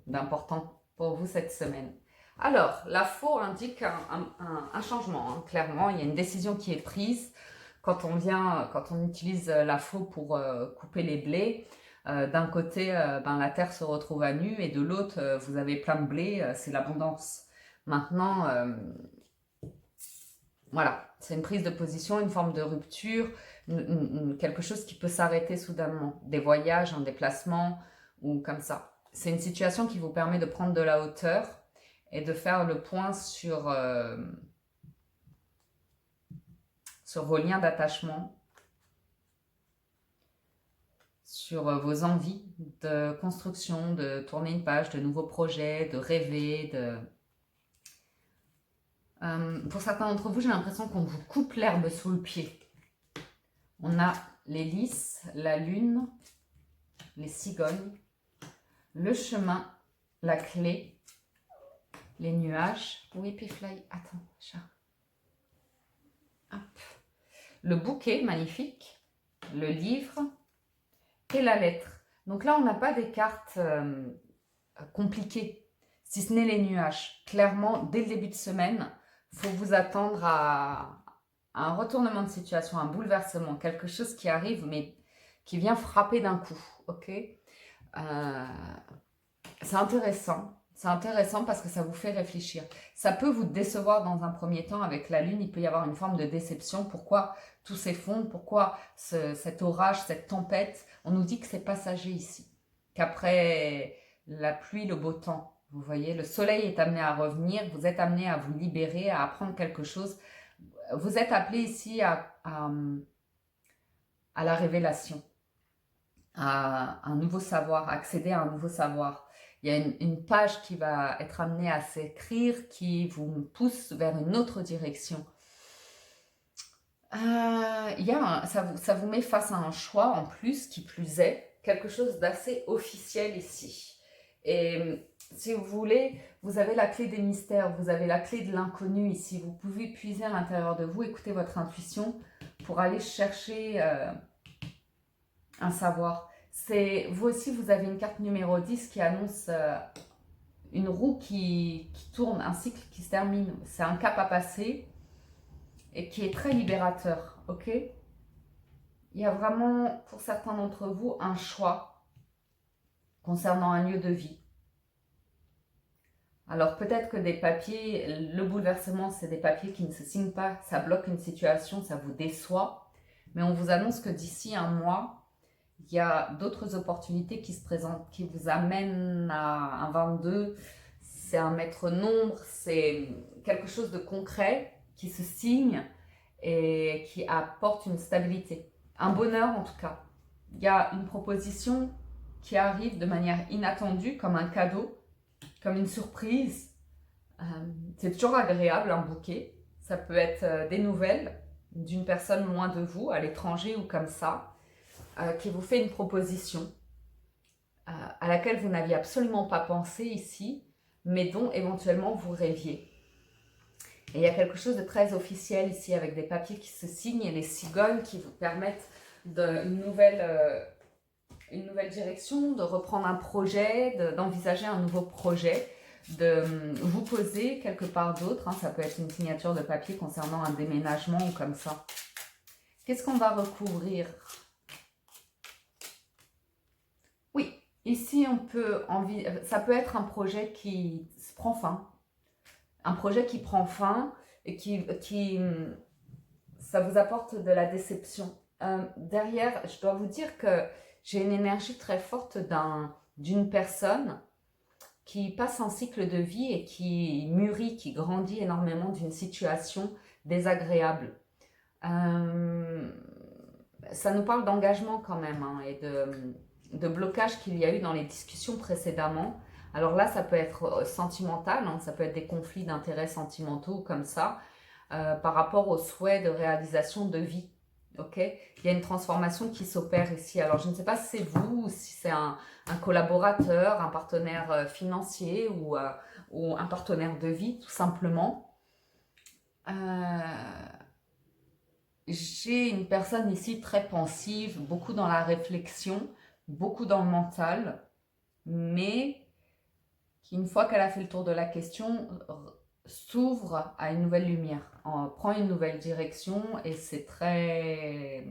d'important pour vous cette semaine. Alors, la faux indique un changement, hein. Clairement, il y a une décision qui est prise quand on utilise la faux pour couper les blés. D'un côté, la terre se retrouve à nu et de l'autre, vous avez plein de blé, c'est l'abondance. Maintenant, voilà, c'est une prise de position, une forme de rupture, quelque chose qui peut s'arrêter soudainement. Des voyages, un déplacement ou comme ça. C'est une situation qui vous permet de prendre de la hauteur et de faire le point sur vos liens d'attachement, sur vos envies de construction, de tourner une page, de nouveaux projets, de rêver, pour certains d'entre vous, j'ai l'impression qu'on vous coupe l'herbe sous le pied. On a les lys, la lune, les cigognes, le chemin, la clé, les nuages. Whippy Fly, attends, chat. Hop. Le bouquet, magnifique, le livre et la lettre. Donc là, on n'a pas des cartes compliquées, si ce n'est les nuages. Clairement, dès le début de semaine, il faut vous attendre à un retournement de situation, un bouleversement, quelque chose qui arrive, mais qui vient frapper d'un coup, ok? C'est intéressant. C'est intéressant parce que ça vous fait réfléchir. Ça peut vous décevoir dans un premier temps avec la lune. Il peut y avoir une forme de déception. Pourquoi tout s'effondre? Pourquoi cet orage, cette tempête? On nous dit que c'est passager ici. Qu'après la pluie, le beau temps. Vous voyez, le soleil est amené à revenir. Vous êtes amené à vous libérer, à apprendre quelque chose. Vous êtes appelé ici à la révélation, à un nouveau savoir, à accéder à un nouveau savoir. Il y a une page qui va être amenée à s'écrire, qui vous pousse vers une autre direction. Ça vous met face à un choix en plus, qui plus est, quelque chose d'assez officiel ici. Et si vous voulez, vous avez la clé des mystères, vous avez la clé de l'inconnu ici. Vous pouvez puiser à l'intérieur de vous, écouter votre intuition pour aller chercher un savoir. Vous aussi, vous avez une carte numéro 10 qui annonce une roue qui tourne, un cycle qui se termine. C'est un cap à passer et qui est très libérateur, ok? Il y a vraiment, pour certains d'entre vous, un choix concernant un lieu de vie. Alors peut-être que des papiers, le bouleversement, c'est des papiers qui ne se signent pas, ça bloque une situation, ça vous déçoit. Mais on vous annonce que d'ici un mois, il y a d'autres opportunités qui se présentent, qui vous amènent à un 22. C'est un maître nombre, c'est quelque chose de concret qui se signe et qui apporte une stabilité. Un bonheur en tout cas. Il y a une proposition qui arrive de manière inattendue, comme un cadeau, comme une surprise. C'est toujours agréable, un bouquet. Ça peut être des nouvelles d'une personne loin de vous, à l'étranger ou comme ça, qui vous fait une proposition à laquelle vous n'aviez absolument pas pensé ici, mais dont éventuellement vous rêviez. Et il y a quelque chose de très officiel ici, avec des papiers qui se signent et les cigognes qui vous permettent une nouvelle direction, de reprendre un projet, d'envisager un nouveau projet, de vous poser quelque part d'autre. Hein, ça peut être une signature de papier concernant un déménagement ou comme ça. Qu'est-ce qu'on va recouvrir? Oui, ici on peut ça peut être un projet qui prend fin. Un projet qui prend fin et ça vous apporte de la déception. Derrière, je dois vous dire que j'ai une énergie très forte d'une personne qui passe un cycle de vie et qui mûrit, qui grandit énormément d'une situation désagréable. Ça nous parle d'engagement quand même, hein, et de blocage qu'il y a eu dans les discussions précédemment. Alors là, ça peut être sentimental, hein, ça peut être des conflits d'intérêts sentimentaux comme ça, par rapport au souhait de réalisation de vie. Ok, il y a une transformation qui s'opère ici. Alors, je ne sais pas si c'est vous, ou si c'est un collaborateur, un partenaire financier ou un partenaire de vie, tout simplement. J'ai une personne ici très pensive, beaucoup dans la réflexion, beaucoup dans le mental, mais qui, une fois qu'elle a fait le tour de la question, s'ouvre à une nouvelle lumière, prend une nouvelle direction, et c'est très...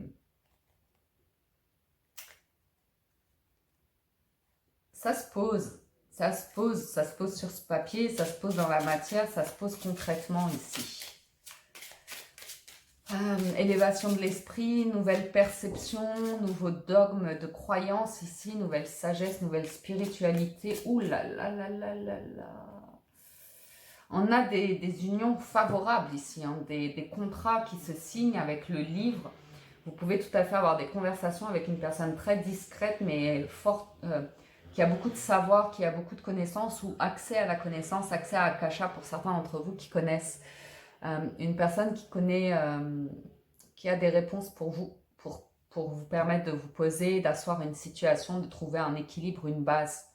Ça se pose, ça se pose, ça se pose sur ce papier, ça se pose dans la matière, ça se pose concrètement ici. Élévation de l'esprit, nouvelle perception, nouveau dogme de croyance ici, nouvelle sagesse, nouvelle spiritualité. Ouh là là là là là là. On a des unions favorables ici, hein, des contrats qui se signent avec le livre. Vous pouvez tout à fait avoir des conversations avec une personne très discrète, mais forte, qui a beaucoup de savoir, qui a beaucoup de connaissances, ou accès à la connaissance, accès à Akasha pour certains d'entre vous qui connaissent. Une personne qui connaît, qui a des réponses pour vous, pour vous permettre de vous poser, d'asseoir une situation, de trouver un équilibre, une base.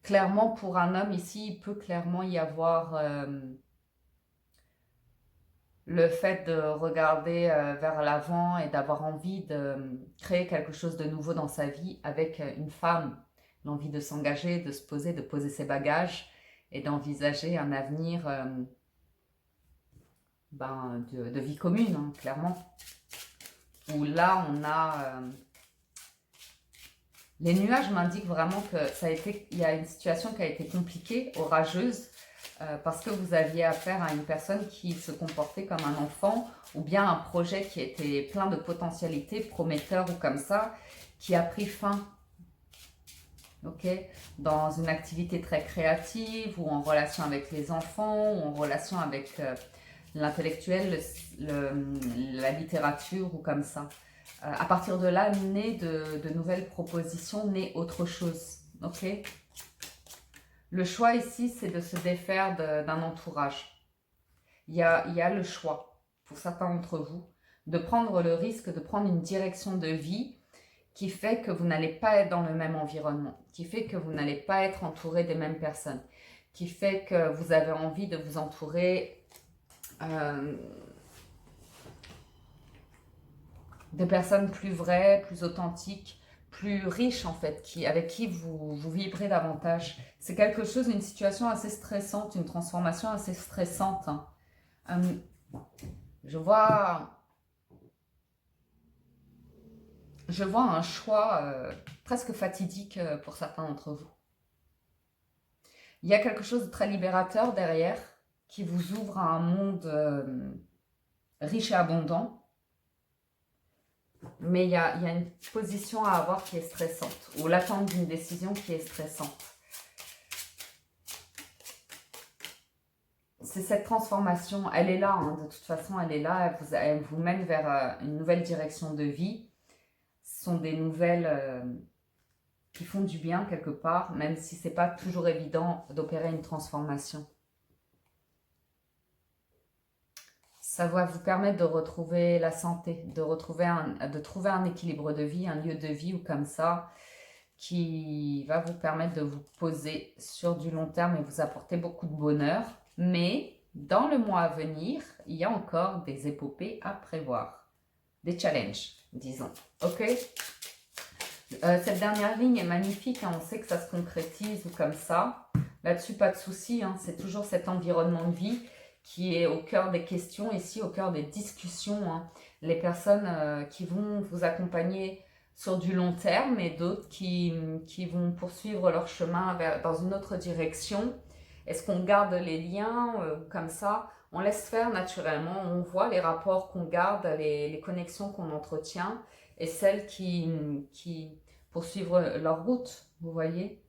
Clairement, pour un homme ici, il peut clairement y avoir le fait de regarder vers l'avant et d'avoir envie de créer quelque chose de nouveau dans sa vie avec une femme. L'envie de s'engager, de se poser, de poser ses bagages et d'envisager un avenir de vie commune, hein, clairement. Où là, on a... les nuages m'indiquent vraiment que il y a une situation qui a été compliquée, orageuse, parce que vous aviez affaire à une personne qui se comportait comme un enfant, ou bien un projet qui était plein de potentialités, prometteur ou comme ça, qui a pris fin. Ok, dans une activité très créative, ou en relation avec les enfants, ou en relation avec l'intellectuel, la littérature ou comme ça. À partir de là, naît de nouvelles propositions, naît autre chose. Ok. Le choix ici, c'est de se défaire d'un entourage. Il y a le choix, pour certains d'entre vous, de prendre le risque de prendre une direction de vie qui fait que vous n'allez pas être dans le même environnement, qui fait que vous n'allez pas être entouré des mêmes personnes, qui fait que vous avez envie de vous entourer de personnes plus vraies, plus authentiques, plus riches en fait, avec qui vous vibrez davantage. C'est quelque chose, une situation assez stressante, une transformation assez stressante. Hein. Je vois un choix presque fatidique pour certains d'entre vous. Il y a quelque chose de très libérateur derrière, qui vous ouvre à un monde riche et abondant. Mais il y a une position à avoir qui est stressante, ou l'attente d'une décision qui est stressante. C'est cette transformation, elle est là, hein, de toute façon, elle est là, elle vous mène vers une nouvelle direction de vie. Ce sont des nouvelles qui font du bien quelque part, même si ce n'est pas toujours évident d'opérer une transformation. Ça va vous permettre de retrouver la santé, de trouver un équilibre de vie, un lieu de vie ou comme ça, qui va vous permettre de vous poser sur du long terme et vous apporter beaucoup de bonheur. Mais dans le mois à venir, il y a encore des épopées à prévoir. des challenges, disons. Ok. Cette dernière ligne est magnifique, hein, on sait que ça se concrétise ou comme ça. Là-dessus, pas de souci, hein, c'est toujours cet environnement de vie qui est au cœur des questions, ici au cœur des discussions. Hein. Les personnes qui vont vous accompagner sur du long terme et d'autres qui vont poursuivre leur chemin dans une autre direction. Est-ce qu'on garde les liens comme ça? On laisse faire naturellement, on voit les rapports qu'on garde, les connexions qu'on entretient et celles qui poursuivent leur route, vous voyez.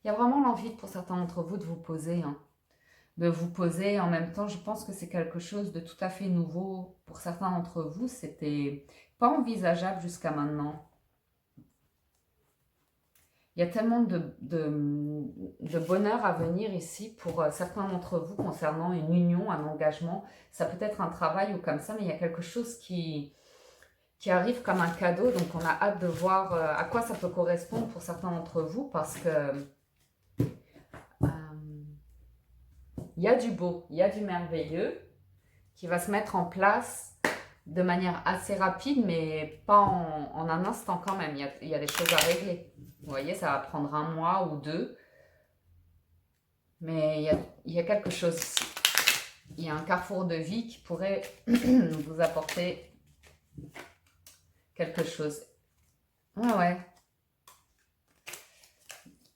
Il y a vraiment l'envie pour certains d'entre vous de vous poser, hein. De vous poser en même temps, je pense que c'est quelque chose de tout à fait nouveau pour certains d'entre vous, c'était pas envisageable jusqu'à maintenant. Il y a tellement de bonheur à venir ici pour certains d'entre vous concernant une union, un engagement. Ça peut être un travail ou comme ça, mais il y a quelque chose qui arrive comme un cadeau. Donc, on a hâte de voir à quoi ça peut correspondre pour certains d'entre vous parce que il y a du beau, il y a du merveilleux qui va se mettre en place de manière assez rapide, mais pas en un instant quand même. Il y a des choses à régler. Vous voyez, ça va prendre 1 mois ou 2. Mais il y a quelque chose ici. Il y a un carrefour de vie qui pourrait vous apporter quelque chose. Ouais.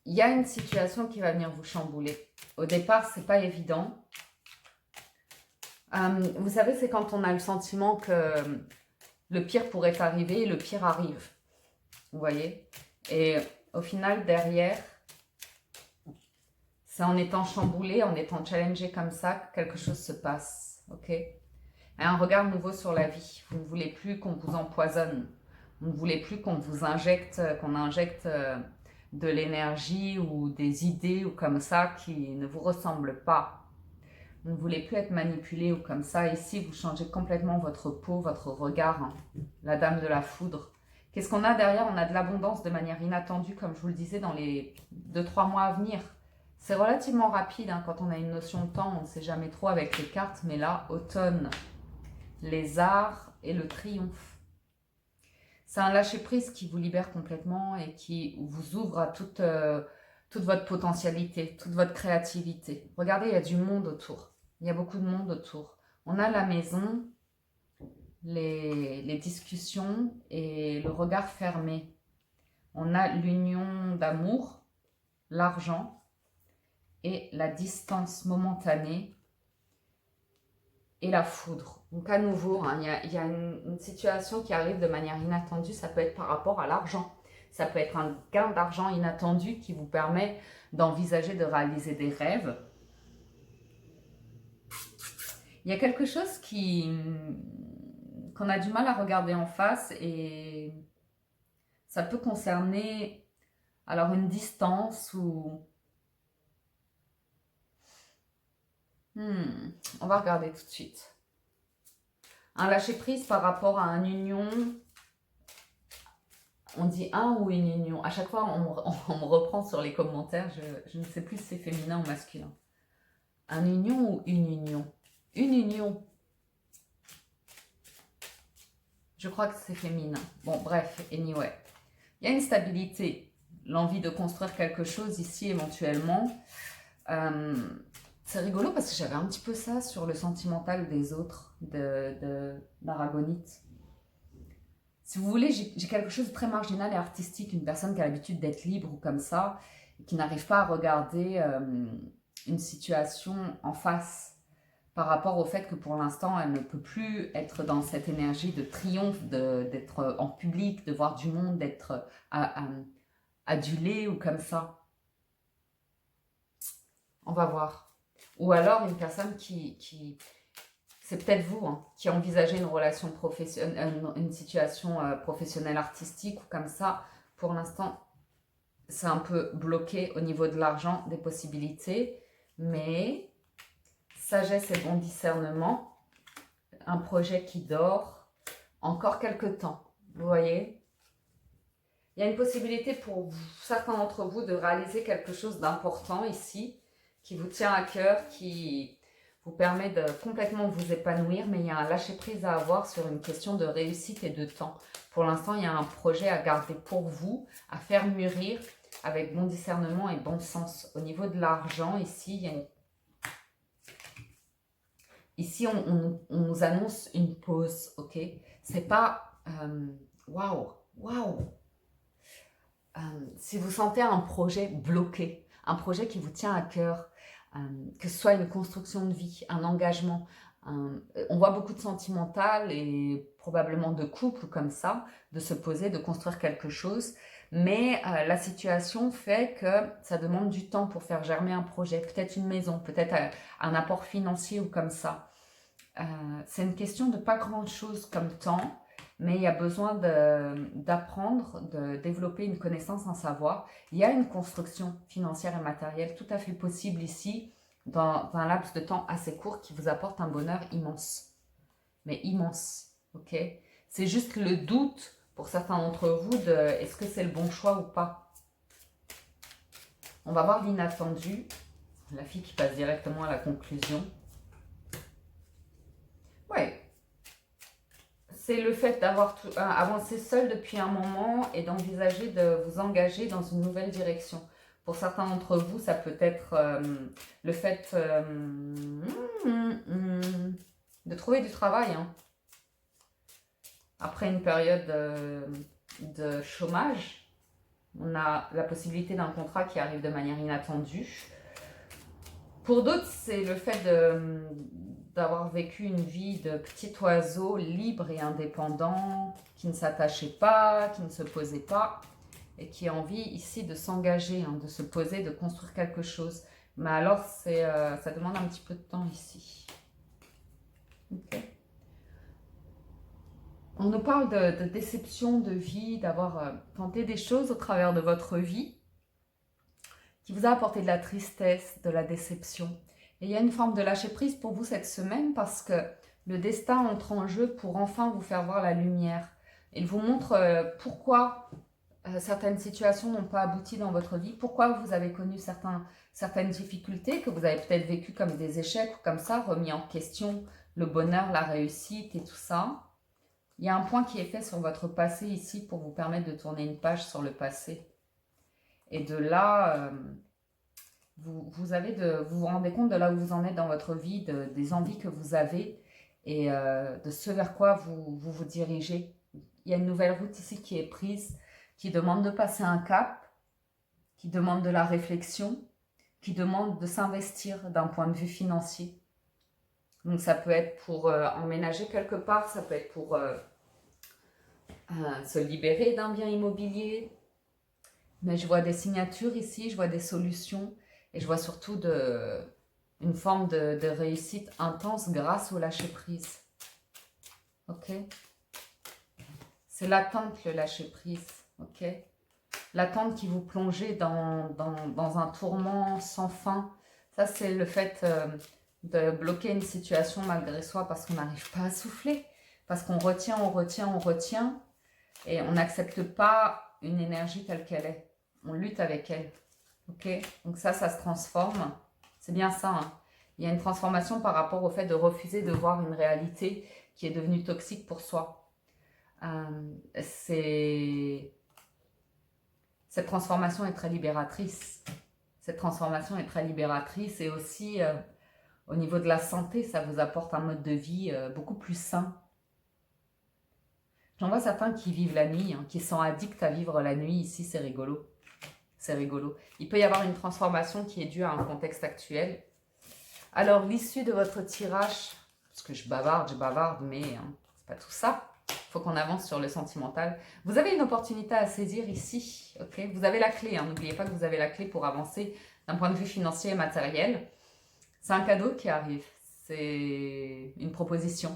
Il y a une situation qui va venir vous chambouler. Au départ, c'est pas évident. Vous savez, c'est quand on a le sentiment que le pire pourrait arriver et le pire arrive. Vous voyez? Et au final, derrière, c'est en étant chamboulé, en étant challengé comme ça que quelque chose se passe. Ok? Et un regard nouveau sur la vie. Vous ne voulez plus qu'on vous empoisonne. Vous ne voulez plus qu'on vous injecte, de l'énergie ou des idées ou comme ça qui ne vous ressemblent pas. Vous ne voulez plus être manipulé ou comme ça. Ici, vous changez complètement votre peau, votre regard. Hein. La dame de la foudre. Qu'est-ce qu'on a derrière? On a de l'abondance de manière inattendue, comme je vous le disais, dans les 2-3 mois à venir. C'est relativement rapide, hein, quand on a une notion de temps, on ne sait jamais trop avec les cartes, mais là, automne, les arts et le triomphe. C'est un lâcher-prise qui vous libère complètement et qui vous ouvre à toute votre potentialité, toute votre créativité. Regardez, il y a du monde autour. Il y a beaucoup de monde autour. On a la maison, les discussions et le regard fermé. On a l'union d'amour, l'argent et la distance momentanée et la foudre. Donc à nouveau, hein, il y a une situation qui arrive de manière inattendue. Ça peut être par rapport à l'argent. Ça peut être un gain d'argent inattendu qui vous permet d'envisager de réaliser des rêves. Il y a quelque chose qu'on a du mal à regarder en face et ça peut concerner alors une distance ou... on va regarder tout de suite. Un lâcher-prise par rapport à une union. On dit un ou une union. À chaque fois, on me reprend sur les commentaires. Je ne sais plus si c'est féminin ou masculin. Un union ou une union? Une union. Je crois que c'est féminin. Bon, bref, anyway. Il y a une stabilité. L'envie de construire quelque chose ici, éventuellement. C'est rigolo parce que j'avais un petit peu ça sur le sentimental des autres, d'Aragonite. Si vous voulez, j'ai quelque chose de très marginal et artistique, une personne qui a l'habitude d'être libre ou comme ça, qui n'arrive pas à regarder une situation en face par rapport au fait que pour l'instant, elle ne peut plus être dans cette énergie de triomphe, d'être en public, de voir du monde, d'être adulée ou comme ça. On va voir. Ou alors une personne qui c'est peut-être vous, hein, qui envisagez une relation professionnelle, une situation professionnelle artistique ou comme ça. Pour l'instant, c'est un peu bloqué au niveau de l'argent, des possibilités. Mais sagesse et bon discernement, un projet qui dort, encore quelques temps. Vous voyez? Il y a une possibilité pour certains d'entre vous de réaliser quelque chose d'important ici, qui vous tient à cœur, qui vous permet de complètement vous épanouir, mais il y a un lâcher-prise à avoir sur une question de réussite et de temps. Pour l'instant, il y a un projet à garder pour vous, à faire mûrir avec bon discernement et bon sens. Au niveau de l'argent, ici, il y a une... Ici, on nous annonce une pause, ok? C'est pas... Waouh, waouh! Si vous sentez un projet bloqué, un projet qui vous tient à cœur, que ce soit une construction de vie, un engagement, on voit beaucoup de sentimental et probablement de couple comme ça, de se poser, de construire quelque chose, mais la situation fait que ça demande du temps pour faire germer un projet, peut-être une maison, peut-être un apport financier ou comme ça. C'est une question de pas grand-chose comme temps, mais il y a besoin d'apprendre, de développer une connaissance, un savoir. Il y a une construction financière et matérielle tout à fait possible ici, dans un laps de temps assez court qui vous apporte un bonheur immense. Mais immense, ok? C'est juste le doute pour certains d'entre vous de est-ce que c'est le bon choix ou pas? On va voir l'inattendu, la fille qui passe directement à la conclusion. Ouais. C'est le fait d'avoir avancé seul depuis un moment et d'envisager de vous engager dans une nouvelle direction. Pour certains d'entre vous, ça peut être le fait de trouver du travail. Hein. Après une période de chômage, on a la possibilité d'un contrat qui arrive de manière inattendue. Pour d'autres, c'est le fait d'avoir vécu une vie de petit oiseau libre et indépendant, qui ne s'attachait pas, qui ne se posait pas, et qui a envie ici de s'engager, hein, de se poser, de construire quelque chose. Mais alors, ça demande un petit peu de temps ici. Okay. On nous parle de déception, de vie, d'avoir tenté des choses au travers de votre vie, qui vous a apporté de la tristesse, de la déception. Et il y a une forme de lâcher prise pour vous cette semaine parce que le destin entre en jeu pour enfin vous faire voir la lumière. Il vous montre pourquoi certaines situations n'ont pas abouti dans votre vie, pourquoi vous avez connu certaines difficultés que vous avez peut-être vécues comme des échecs ou comme ça, remis en question le bonheur, la réussite et tout ça. Il y a un point qui est fait sur votre passé ici pour vous permettre de tourner une page sur le passé. Et de là, vous vous rendez compte de là où vous en êtes dans votre vie, des envies que vous avez et de ce vers quoi vous dirigez. Il y a une nouvelle route ici qui est prise, qui demande de passer un cap, qui demande de la réflexion, qui demande de s'investir d'un point de vue financier. Donc ça peut être pour emménager quelque part, ça peut être pour se libérer d'un bien immobilier. Mais je vois des signatures ici, je vois des solutions et je vois surtout une forme de réussite intense grâce au lâcher-prise. Ok? C'est l'attente, le lâcher-prise. Ok? L'attente qui vous plongeait dans un tourment sans fin. Ça, c'est le fait de bloquer une situation malgré soi parce qu'on n'arrive pas à souffler. Parce qu'on retient, on retient, on retient. Et on n'accepte pas une énergie telle qu'elle est. On lutte avec elle. Ok? Donc ça se transforme. C'est bien ça. Hein? Il y a une transformation par rapport au fait de refuser de voir une réalité qui est devenue toxique pour soi. Cette transformation est très libératrice. Cette transformation est très libératrice et aussi au niveau de la santé, ça vous apporte un mode de vie beaucoup plus sain. J'en vois certains qui vivent la nuit, hein, qui sont addicts à vivre la nuit. Ici, c'est rigolo. C'est rigolo. Il peut y avoir une transformation qui est due à un contexte actuel. Alors, l'issue de votre tirage, parce que je bavarde, mais hein, c'est pas tout ça. Il faut qu'on avance sur le sentimental. Vous avez une opportunité à saisir ici. Okay, vous avez la clé. Hein, n'oubliez pas que vous avez la clé pour avancer d'un point de vue financier et matériel. C'est un cadeau qui arrive. C'est une proposition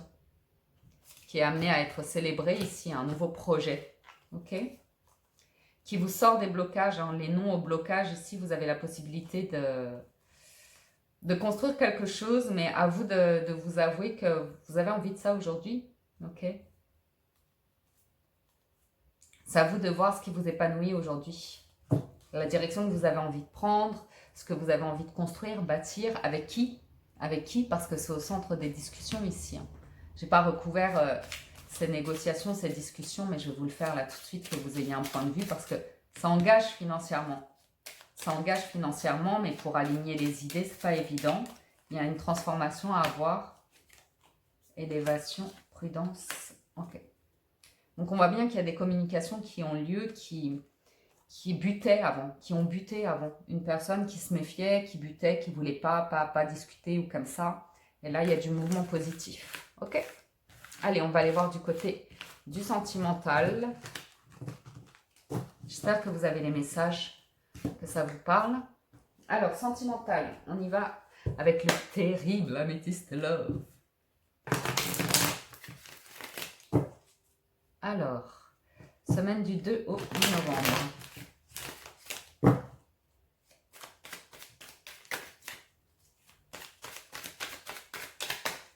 qui est amené à être célébré ici, un nouveau projet, ok, qui vous sort des blocages, hein, les non au blocage. Ici, vous avez la possibilité de construire quelque chose, mais à vous de vous avouer que vous avez envie de ça aujourd'hui, ok. C'est à vous de voir ce qui vous épanouit aujourd'hui, la direction que vous avez envie de prendre, ce que vous avez envie de construire, bâtir, avec qui, Avec qui? Parce que c'est au centre des discussions ici. Hein. Je n'ai pas recouvert ces négociations, ces discussions, mais je vais vous le faire là tout de suite, que vous ayez un point de vue, parce que ça engage financièrement. Ça engage financièrement, mais pour aligner les idées, c'est pas évident. Il y a une transformation à avoir. Élévation, prudence. Ok. Donc on voit bien qu'il y a des communications qui ont lieu, qui butaient avant, qui ont buté avant. Une personne qui se méfiait, qui butait, qui ne voulait pas discuter ou comme ça. Et là, il y a du mouvement positif. Ok? Allez, on va aller voir du côté du sentimental. J'espère que vous avez les messages, que ça vous parle. Alors, sentimental, on y va avec le terrible Amethyst Love. Alors, semaine du 2 au 8 novembre.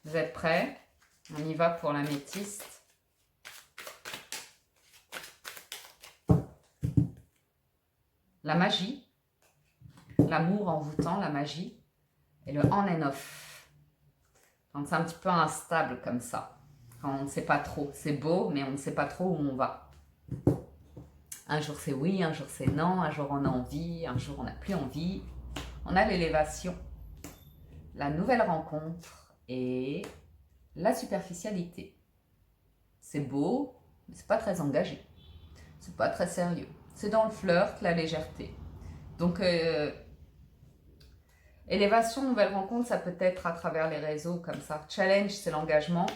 Vous êtes prêts? On y va pour l'améthyste. La magie, l'amour envoûtant, la magie, et le on and off. Quand c'est un petit peu instable comme ça, quand on ne sait pas trop. C'est beau, mais on ne sait pas trop où on va. Un jour c'est oui, un jour c'est non, un jour on a envie, un jour on n'a plus envie. On a l'élévation, la nouvelle rencontre et la superficialité. C'est beau, mais c'est pas très engagé. C'est pas très sérieux. C'est dans le flirt, la légèreté. Donc, élévation, nouvelle rencontre, ça peut être à travers les réseaux comme ça. Challenge, c'est l'engagement.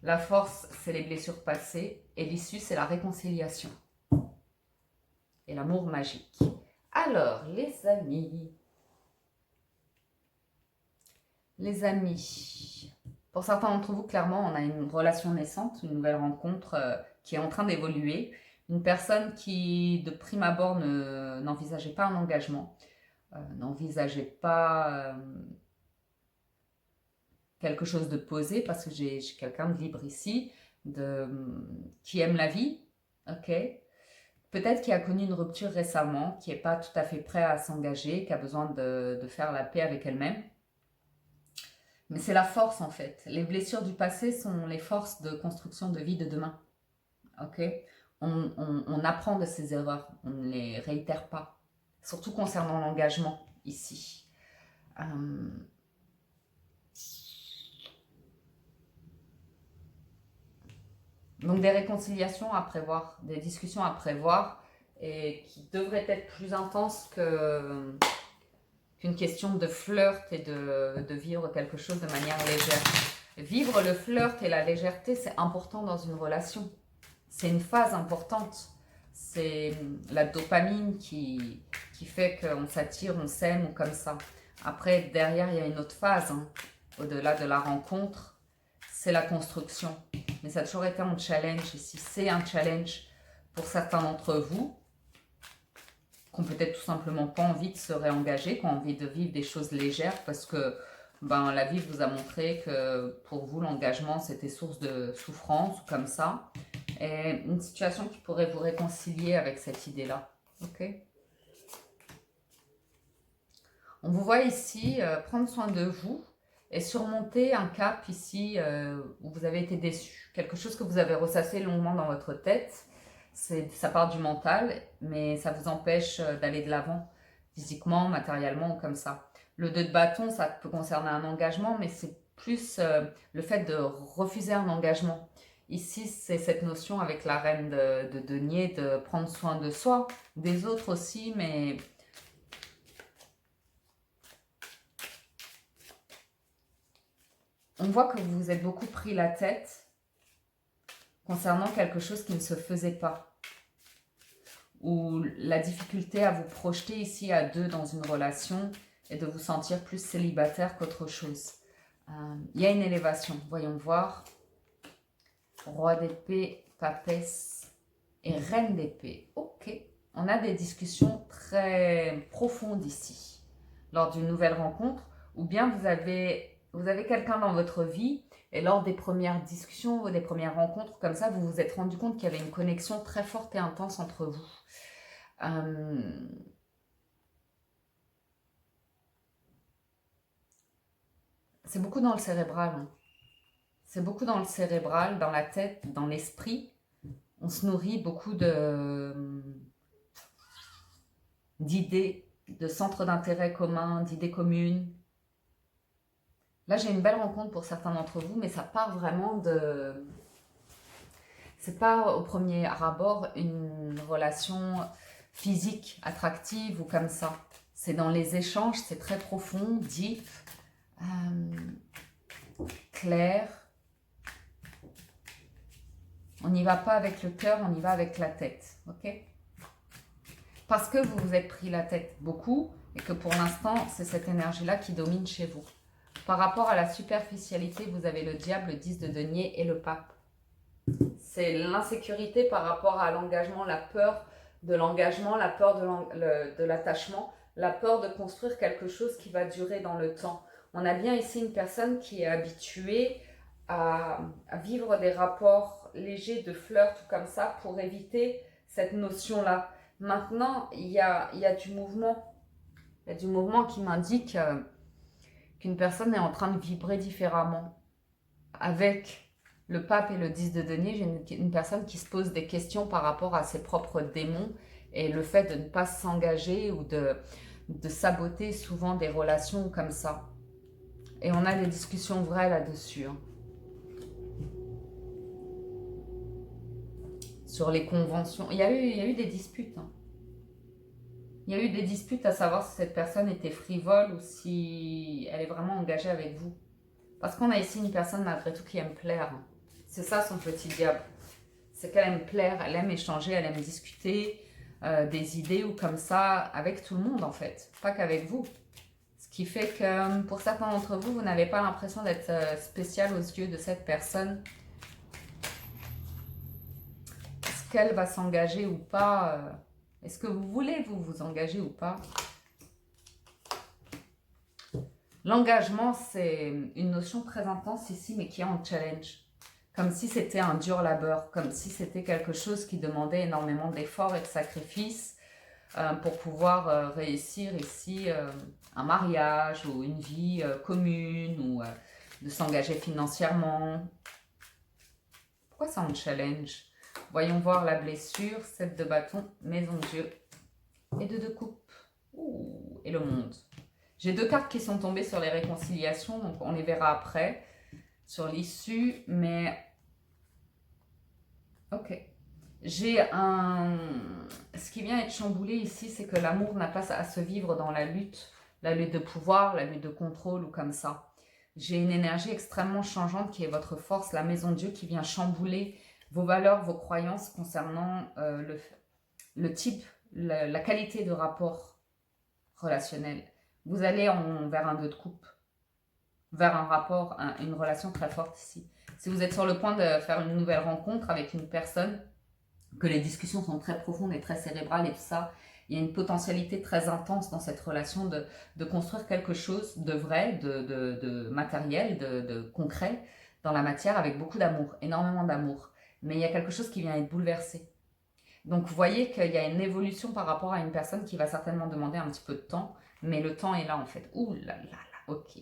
La force, c'est les blessures passées. Et l'issue, c'est la réconciliation. Et l'amour magique. Alors, les amis. Les amis. Pour certains d'entre vous, clairement, on a une relation naissante, une nouvelle rencontre qui est en train d'évoluer. Une personne qui, de prime abord, n'envisageait pas un engagement. N'envisageait pas quelque chose de posé, parce que j'ai quelqu'un de libre ici, qui aime la vie, ok. Peut-être qui a connu une rupture récemment, qui n'est pas tout à fait prêt à s'engager, qui a besoin de faire la paix avec elle-même. Mais c'est la force en fait. Les blessures du passé sont les forces de construction de vie de demain, ok. On apprend de ses erreurs, on ne les réitère pas. Surtout concernant l'engagement, ici. Donc des réconciliations à prévoir, des discussions à prévoir, et qui devraient être plus intenses qu'une question de flirt et de vivre quelque chose de manière légère. Vivre le flirt et la légèreté, c'est important dans une relation. C'est une phase importante. C'est la dopamine qui fait qu'on s'attire, on s'aime ou comme ça. Après, derrière, il y a une autre phase. Hein. Au-delà de la rencontre, c'est la construction. Mais ça a toujours été un challenge ici. C'est un challenge pour certains d'entre vous qui ont peut-être tout simplement pas envie de se réengager, qui ont envie de vivre des choses légères parce que la vie vous a montré que pour vous, l'engagement, c'était source de souffrance ou comme ça. Et une situation qui pourrait vous réconcilier avec cette idée-là. Ok. On vous voit ici prendre soin de vous et surmonter un cap ici où vous avez été déçu. Quelque chose que vous avez ressassé longuement dans votre tête. Ça part du mental, mais ça vous empêche d'aller de l'avant, physiquement, matériellement ou comme ça. Le 2 de bâton, ça peut concerner un engagement, mais c'est plus le fait de refuser un engagement. Ici, c'est cette notion avec la reine de denier, de prendre soin de soi, des autres aussi, mais on voit que vous vous êtes beaucoup pris la tête concernant quelque chose qui ne se faisait pas. Ou la difficulté à vous projeter ici à deux dans une relation et de vous sentir plus célibataire qu'autre chose. Il y a une élévation, voyons voir. Roi d'épée, papesse et reine d'épée. Ok, on a des discussions très profondes ici, lors d'une nouvelle rencontre, ou bien vous avez quelqu'un dans votre vie, et lors des premières discussions ou des premières rencontres, comme ça, vous vous êtes rendu compte qu'il y avait une connexion très forte et intense entre vous. c'est beaucoup dans le cérébral. Hein. C'est beaucoup dans le cérébral, dans la tête, dans l'esprit. On se nourrit beaucoup d'idées, de centres d'intérêt communs, d'idées communes. Là, j'ai une belle rencontre pour certains d'entre vous, mais ça part vraiment de... C'est pas au premier abord une relation physique, attractive ou comme ça. C'est dans les échanges, c'est très profond, deep, clair. On n'y va pas avec le cœur, on y va avec la tête, ok? Parce que vous vous êtes pris la tête beaucoup et que pour l'instant, c'est cette énergie-là qui domine chez vous. Par rapport à la superficialité, vous avez le diable, le 10 de denier et le pape. C'est l'insécurité par rapport à l'engagement, la peur de l'engagement, la peur de l'attachement, la peur de construire quelque chose qui va durer dans le temps. On a bien ici une personne qui est habituée à vivre des rapports légers de flirt ou comme ça pour éviter cette notion-là. Maintenant, il y a du mouvement. Il y a du mouvement qui m'indique qu'une personne est en train de vibrer différemment. Avec le pape et le 10 de denier, j'ai une personne qui se pose des questions par rapport à ses propres démons et le fait de ne pas s'engager ou de saboter souvent des relations comme ça. Et on a des discussions vraies là-dessus. Hein. Sur les conventions. Il y a eu des disputes. Hein. Il y a eu des disputes à savoir si cette personne était frivole ou si elle est vraiment engagée avec vous. Parce qu'on a ici une personne malgré tout qui aime plaire. C'est ça son petit diable. C'est qu'elle aime plaire, elle aime échanger, elle aime discuter des idées ou comme ça avec tout le monde en fait. Pas qu'avec vous. Ce qui fait que pour certains d'entre vous, vous n'avez pas l'impression d'être spécial aux yeux de cette personne. Est-ce qu'elle va s'engager ou pas Est-ce que vous voulez vous engager ou pas? L'engagement, c'est une notion très intense ici, mais qui est en challenge. Comme si c'était un dur labeur, comme si c'était quelque chose qui demandait énormément d'efforts et de sacrifices pour pouvoir réussir ici un mariage ou une vie commune ou de s'engager financièrement. Pourquoi c'est en challenge? Voyons voir la blessure, 7 de bâton, maison de Dieu et 2 de coupe. Ouh, et le monde. J'ai 2 cartes qui sont tombées sur les réconciliations, donc on les verra après, sur l'issue, mais... Ok. J'ai un... Ce qui vient être chamboulé ici, c'est que l'amour n'a pas à se vivre dans la lutte de pouvoir, la lutte de contrôle ou comme ça. J'ai une énergie extrêmement changeante qui est votre force, la maison de Dieu qui vient chambouler vos valeurs, vos croyances concernant le type, la qualité de rapport relationnel. Vous allez vers un 2 de coupe, vers un rapport, une relation très forte ici. Si vous êtes sur le point de faire une nouvelle rencontre avec une personne, que les discussions sont très profondes et très cérébrales et tout ça, il y a une potentialité très intense dans cette relation de construire quelque chose de vrai, de matériel, de concret dans la matière avec beaucoup d'amour, énormément d'amour. Mais il y a quelque chose qui vient être bouleversé. Donc vous voyez qu'il y a une évolution par rapport à une personne qui va certainement demander un petit peu de temps, mais le temps est là en fait. Ouh là là là, ok.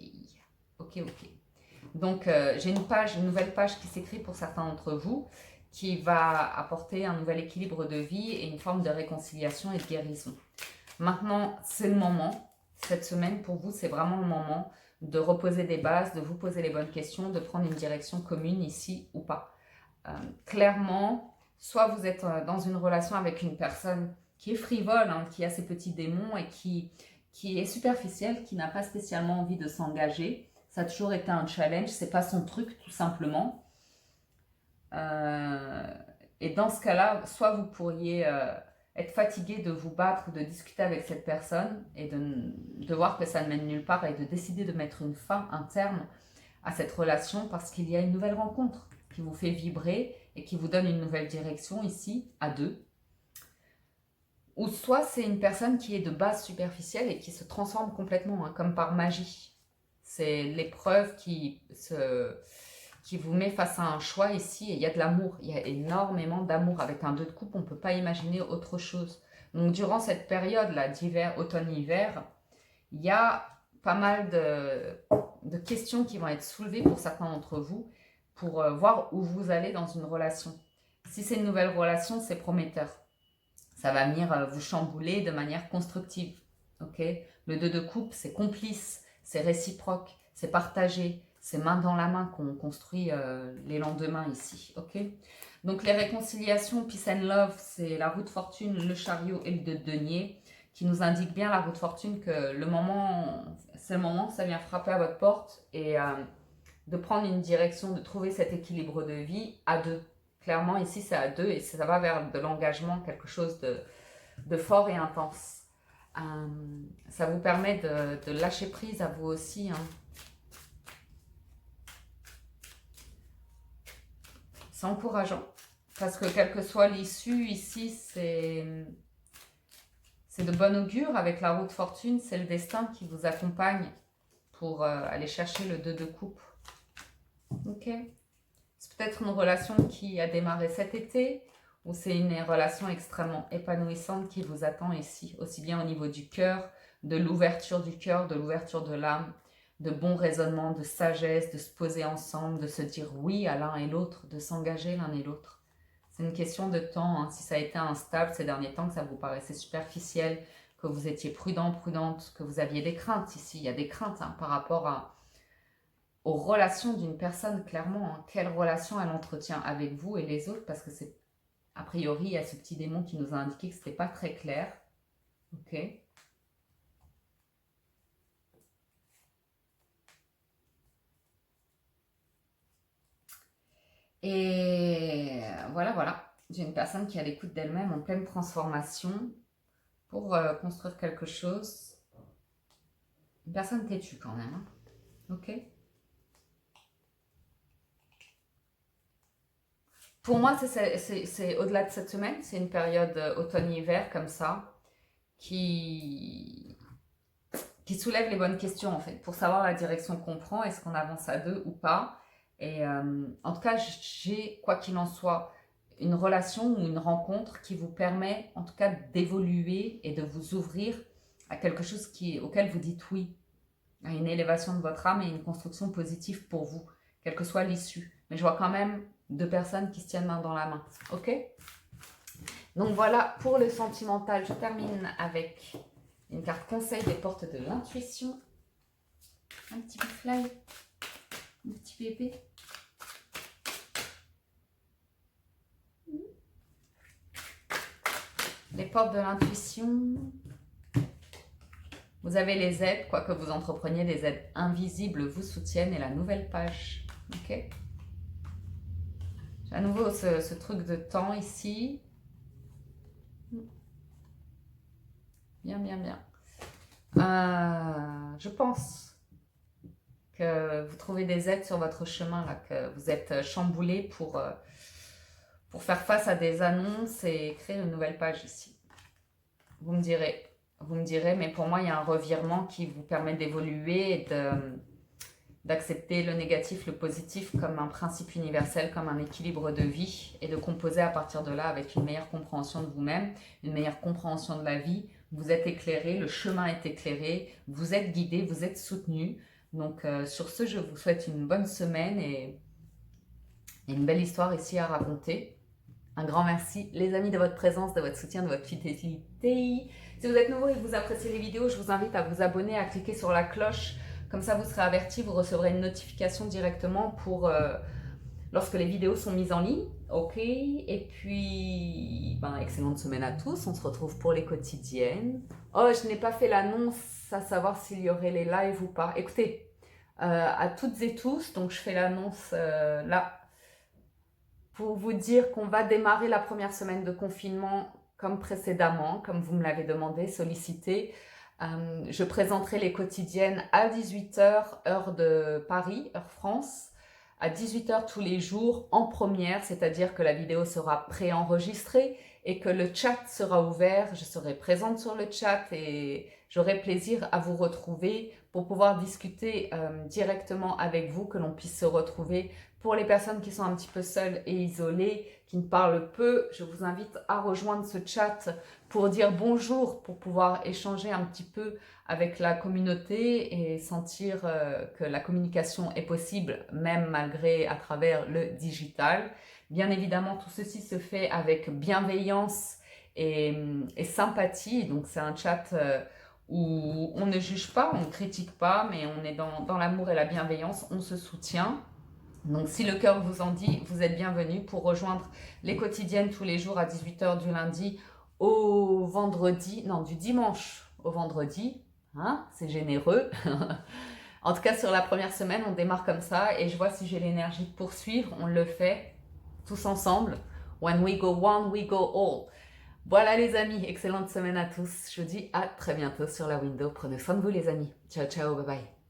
Donc j'ai une nouvelle page qui s'écrit pour certains d'entre vous, qui va apporter un nouvel équilibre de vie et une forme de réconciliation et de guérison. Maintenant, c'est le moment, cette semaine pour vous, c'est vraiment le moment de reposer des bases, de vous poser les bonnes questions, de prendre une direction commune ici ou pas. Clairement, soit vous êtes dans une relation avec une personne qui est frivole, hein, qui a ses petits démons et qui est superficielle, qui n'a pas spécialement envie de s'engager. Ça a toujours été un challenge, c'est pas son truc tout simplement. Et dans ce cas-là, soit vous pourriez être fatigué de vous battre, de discuter avec cette personne et de voir que ça ne mène nulle part et de décider de mettre une fin, un terme à cette relation parce qu'il y a une nouvelle rencontre qui vous fait vibrer et qui vous donne une nouvelle direction ici, à 2. Ou soit c'est une personne qui est de base superficielle et qui se transforme complètement, hein, comme par magie. C'est l'épreuve qui vous met face à un choix ici, et il y a de l'amour, il y a énormément d'amour. Avec un 2 de coupe, on ne peut pas imaginer autre chose. Donc durant cette période-là d'hiver, automne-hiver, il y a pas mal de questions qui vont être soulevées pour certains d'entre vous pour voir où vous allez dans une relation. Si c'est une nouvelle relation, c'est prometteur. Ça va venir vous chambouler de manière constructive. Okay, le 2 de coupe, c'est complice, c'est réciproque, c'est partagé, c'est main dans la main qu'on construit les lendemains ici. Okay, donc les réconciliations, peace and love, c'est la roue de fortune, le chariot et le 2 de denier qui nous indique bien la roue de fortune que le moment, c'est le moment, ça vient frapper à votre porte et de prendre une direction, de trouver cet équilibre de vie à deux. Clairement, ici, c'est à deux et ça va vers de l'engagement, quelque chose de fort et intense. Ça vous permet de lâcher prise à vous aussi. Hein. C'est encourageant parce que quelle que soit l'issue ici, c'est de bon augure. Avec la roue de fortune, c'est le destin qui vous accompagne pour aller chercher le 2 de coupe. Ok. C'est peut-être une relation qui a démarré cet été ou c'est une relation extrêmement épanouissante qui vous attend ici, aussi bien au niveau du cœur, de l'ouverture du cœur, de l'ouverture de l'âme, de bons raisonnements, de sagesse, de se poser ensemble, de se dire oui à l'un et l'autre, de s'engager l'un et l'autre. C'est une question de temps. Hein. Si ça a été instable ces derniers temps, que ça vous paraissait superficiel, que vous étiez prudent, prudente, que vous aviez des craintes ici. Il y a des craintes hein, par rapport aux relations d'une personne, clairement. Hein. Quelle relation elle entretient avec vous et les autres, parce que c'est, a priori, il y a ce petit démon qui nous a indiqué que ce n'était pas très clair. Ok. Et voilà. J'ai une personne qui est à l'écoute d'elle-même en pleine transformation pour construire quelque chose. Une personne têtue quand même. Hein. Ok. Pour moi, c'est au-delà de cette semaine. C'est une période automne-hiver comme ça qui soulève les bonnes questions en fait. Pour savoir la direction qu'on prend, est-ce qu'on avance à deux ou pas. Et en tout cas, j'ai, quoi qu'il en soit, une relation ou une rencontre qui vous permet en tout cas d'évoluer et de vous ouvrir à quelque chose auquel vous dites oui, à une élévation de votre âme et une construction positive pour vous, quelle que soit l'issue. Mais je vois quand même deux personnes qui se tiennent main dans la main. Ok? Donc voilà, pour le sentimental, je termine avec une carte conseil des portes de l'intuition. Un petit butterfly, un petit bébé. Les portes de l'intuition. Vous avez les aides, quoi que vous entrepreniez, des aides invisibles vous soutiennent et la nouvelle page. Ok. J'ai à nouveau ce truc de temps ici. Bien. Je pense que vous trouvez des aides sur votre chemin, là, que vous êtes chamboulé pour faire face à des annonces et écrire une nouvelle page ici. Vous me direz, mais pour moi, il y a un revirement qui vous permet d'évoluer et d'accepter le négatif, le positif comme un principe universel, comme un équilibre de vie et de composer à partir de là avec une meilleure compréhension de vous-même, une meilleure compréhension de la vie. Vous êtes éclairé, le chemin est éclairé, vous êtes guidé, vous êtes soutenu. Donc sur ce, je vous souhaite une bonne semaine et une belle histoire ici à raconter. Un grand merci les amis de votre présence, de votre soutien, de votre fidélité. Si vous êtes nouveau et que vous appréciez les vidéos, je vous invite à vous abonner, à cliquer sur la cloche. Comme ça, vous serez averti, vous recevrez une notification directement pour lorsque les vidéos sont mises en ligne. Ok. Et puis, excellente semaine à tous. On se retrouve pour les quotidiennes. Oh, je n'ai pas fait l'annonce à savoir s'il y aurait les lives ou pas. Écoutez, à toutes et tous, donc je fais l'annonce là pour vous dire qu'on va démarrer la première semaine de confinement comme précédemment, comme vous me l'avez demandé, sollicité. Je présenterai les quotidiennes à 18h, heure de Paris, heure France, à 18h tous les jours en première, c'est-à-dire que la vidéo sera préenregistrée et que le chat sera ouvert. Je serai présente sur le chat et j'aurai plaisir à vous retrouver pour pouvoir discuter directement avec vous, que l'on puisse se retrouver Pour les personnes qui sont un petit peu seules et isolées, qui ne parlent peu, je vous invite à rejoindre ce chat pour dire bonjour, pour pouvoir échanger un petit peu avec la communauté et sentir que la communication est possible, même malgré à travers le digital. Bien évidemment, tout ceci se fait avec bienveillance et sympathie. Donc c'est un chat où on ne juge pas, on ne critique pas, mais on est dans l'amour et la bienveillance, on se soutient. Donc si le cœur vous en dit, vous êtes bienvenus pour rejoindre les quotidiennes tous les jours à 18h du lundi au vendredi, non du dimanche au vendredi, hein, c'est généreux. En tout cas sur la première semaine on démarre comme ça et je vois si j'ai l'énergie de poursuivre, on le fait tous ensemble. When we go one, we go all. Voilà les amis, excellente semaine à tous. Je vous dis à très bientôt sur la window. Prenez soin de vous les amis. Ciao ciao, bye bye.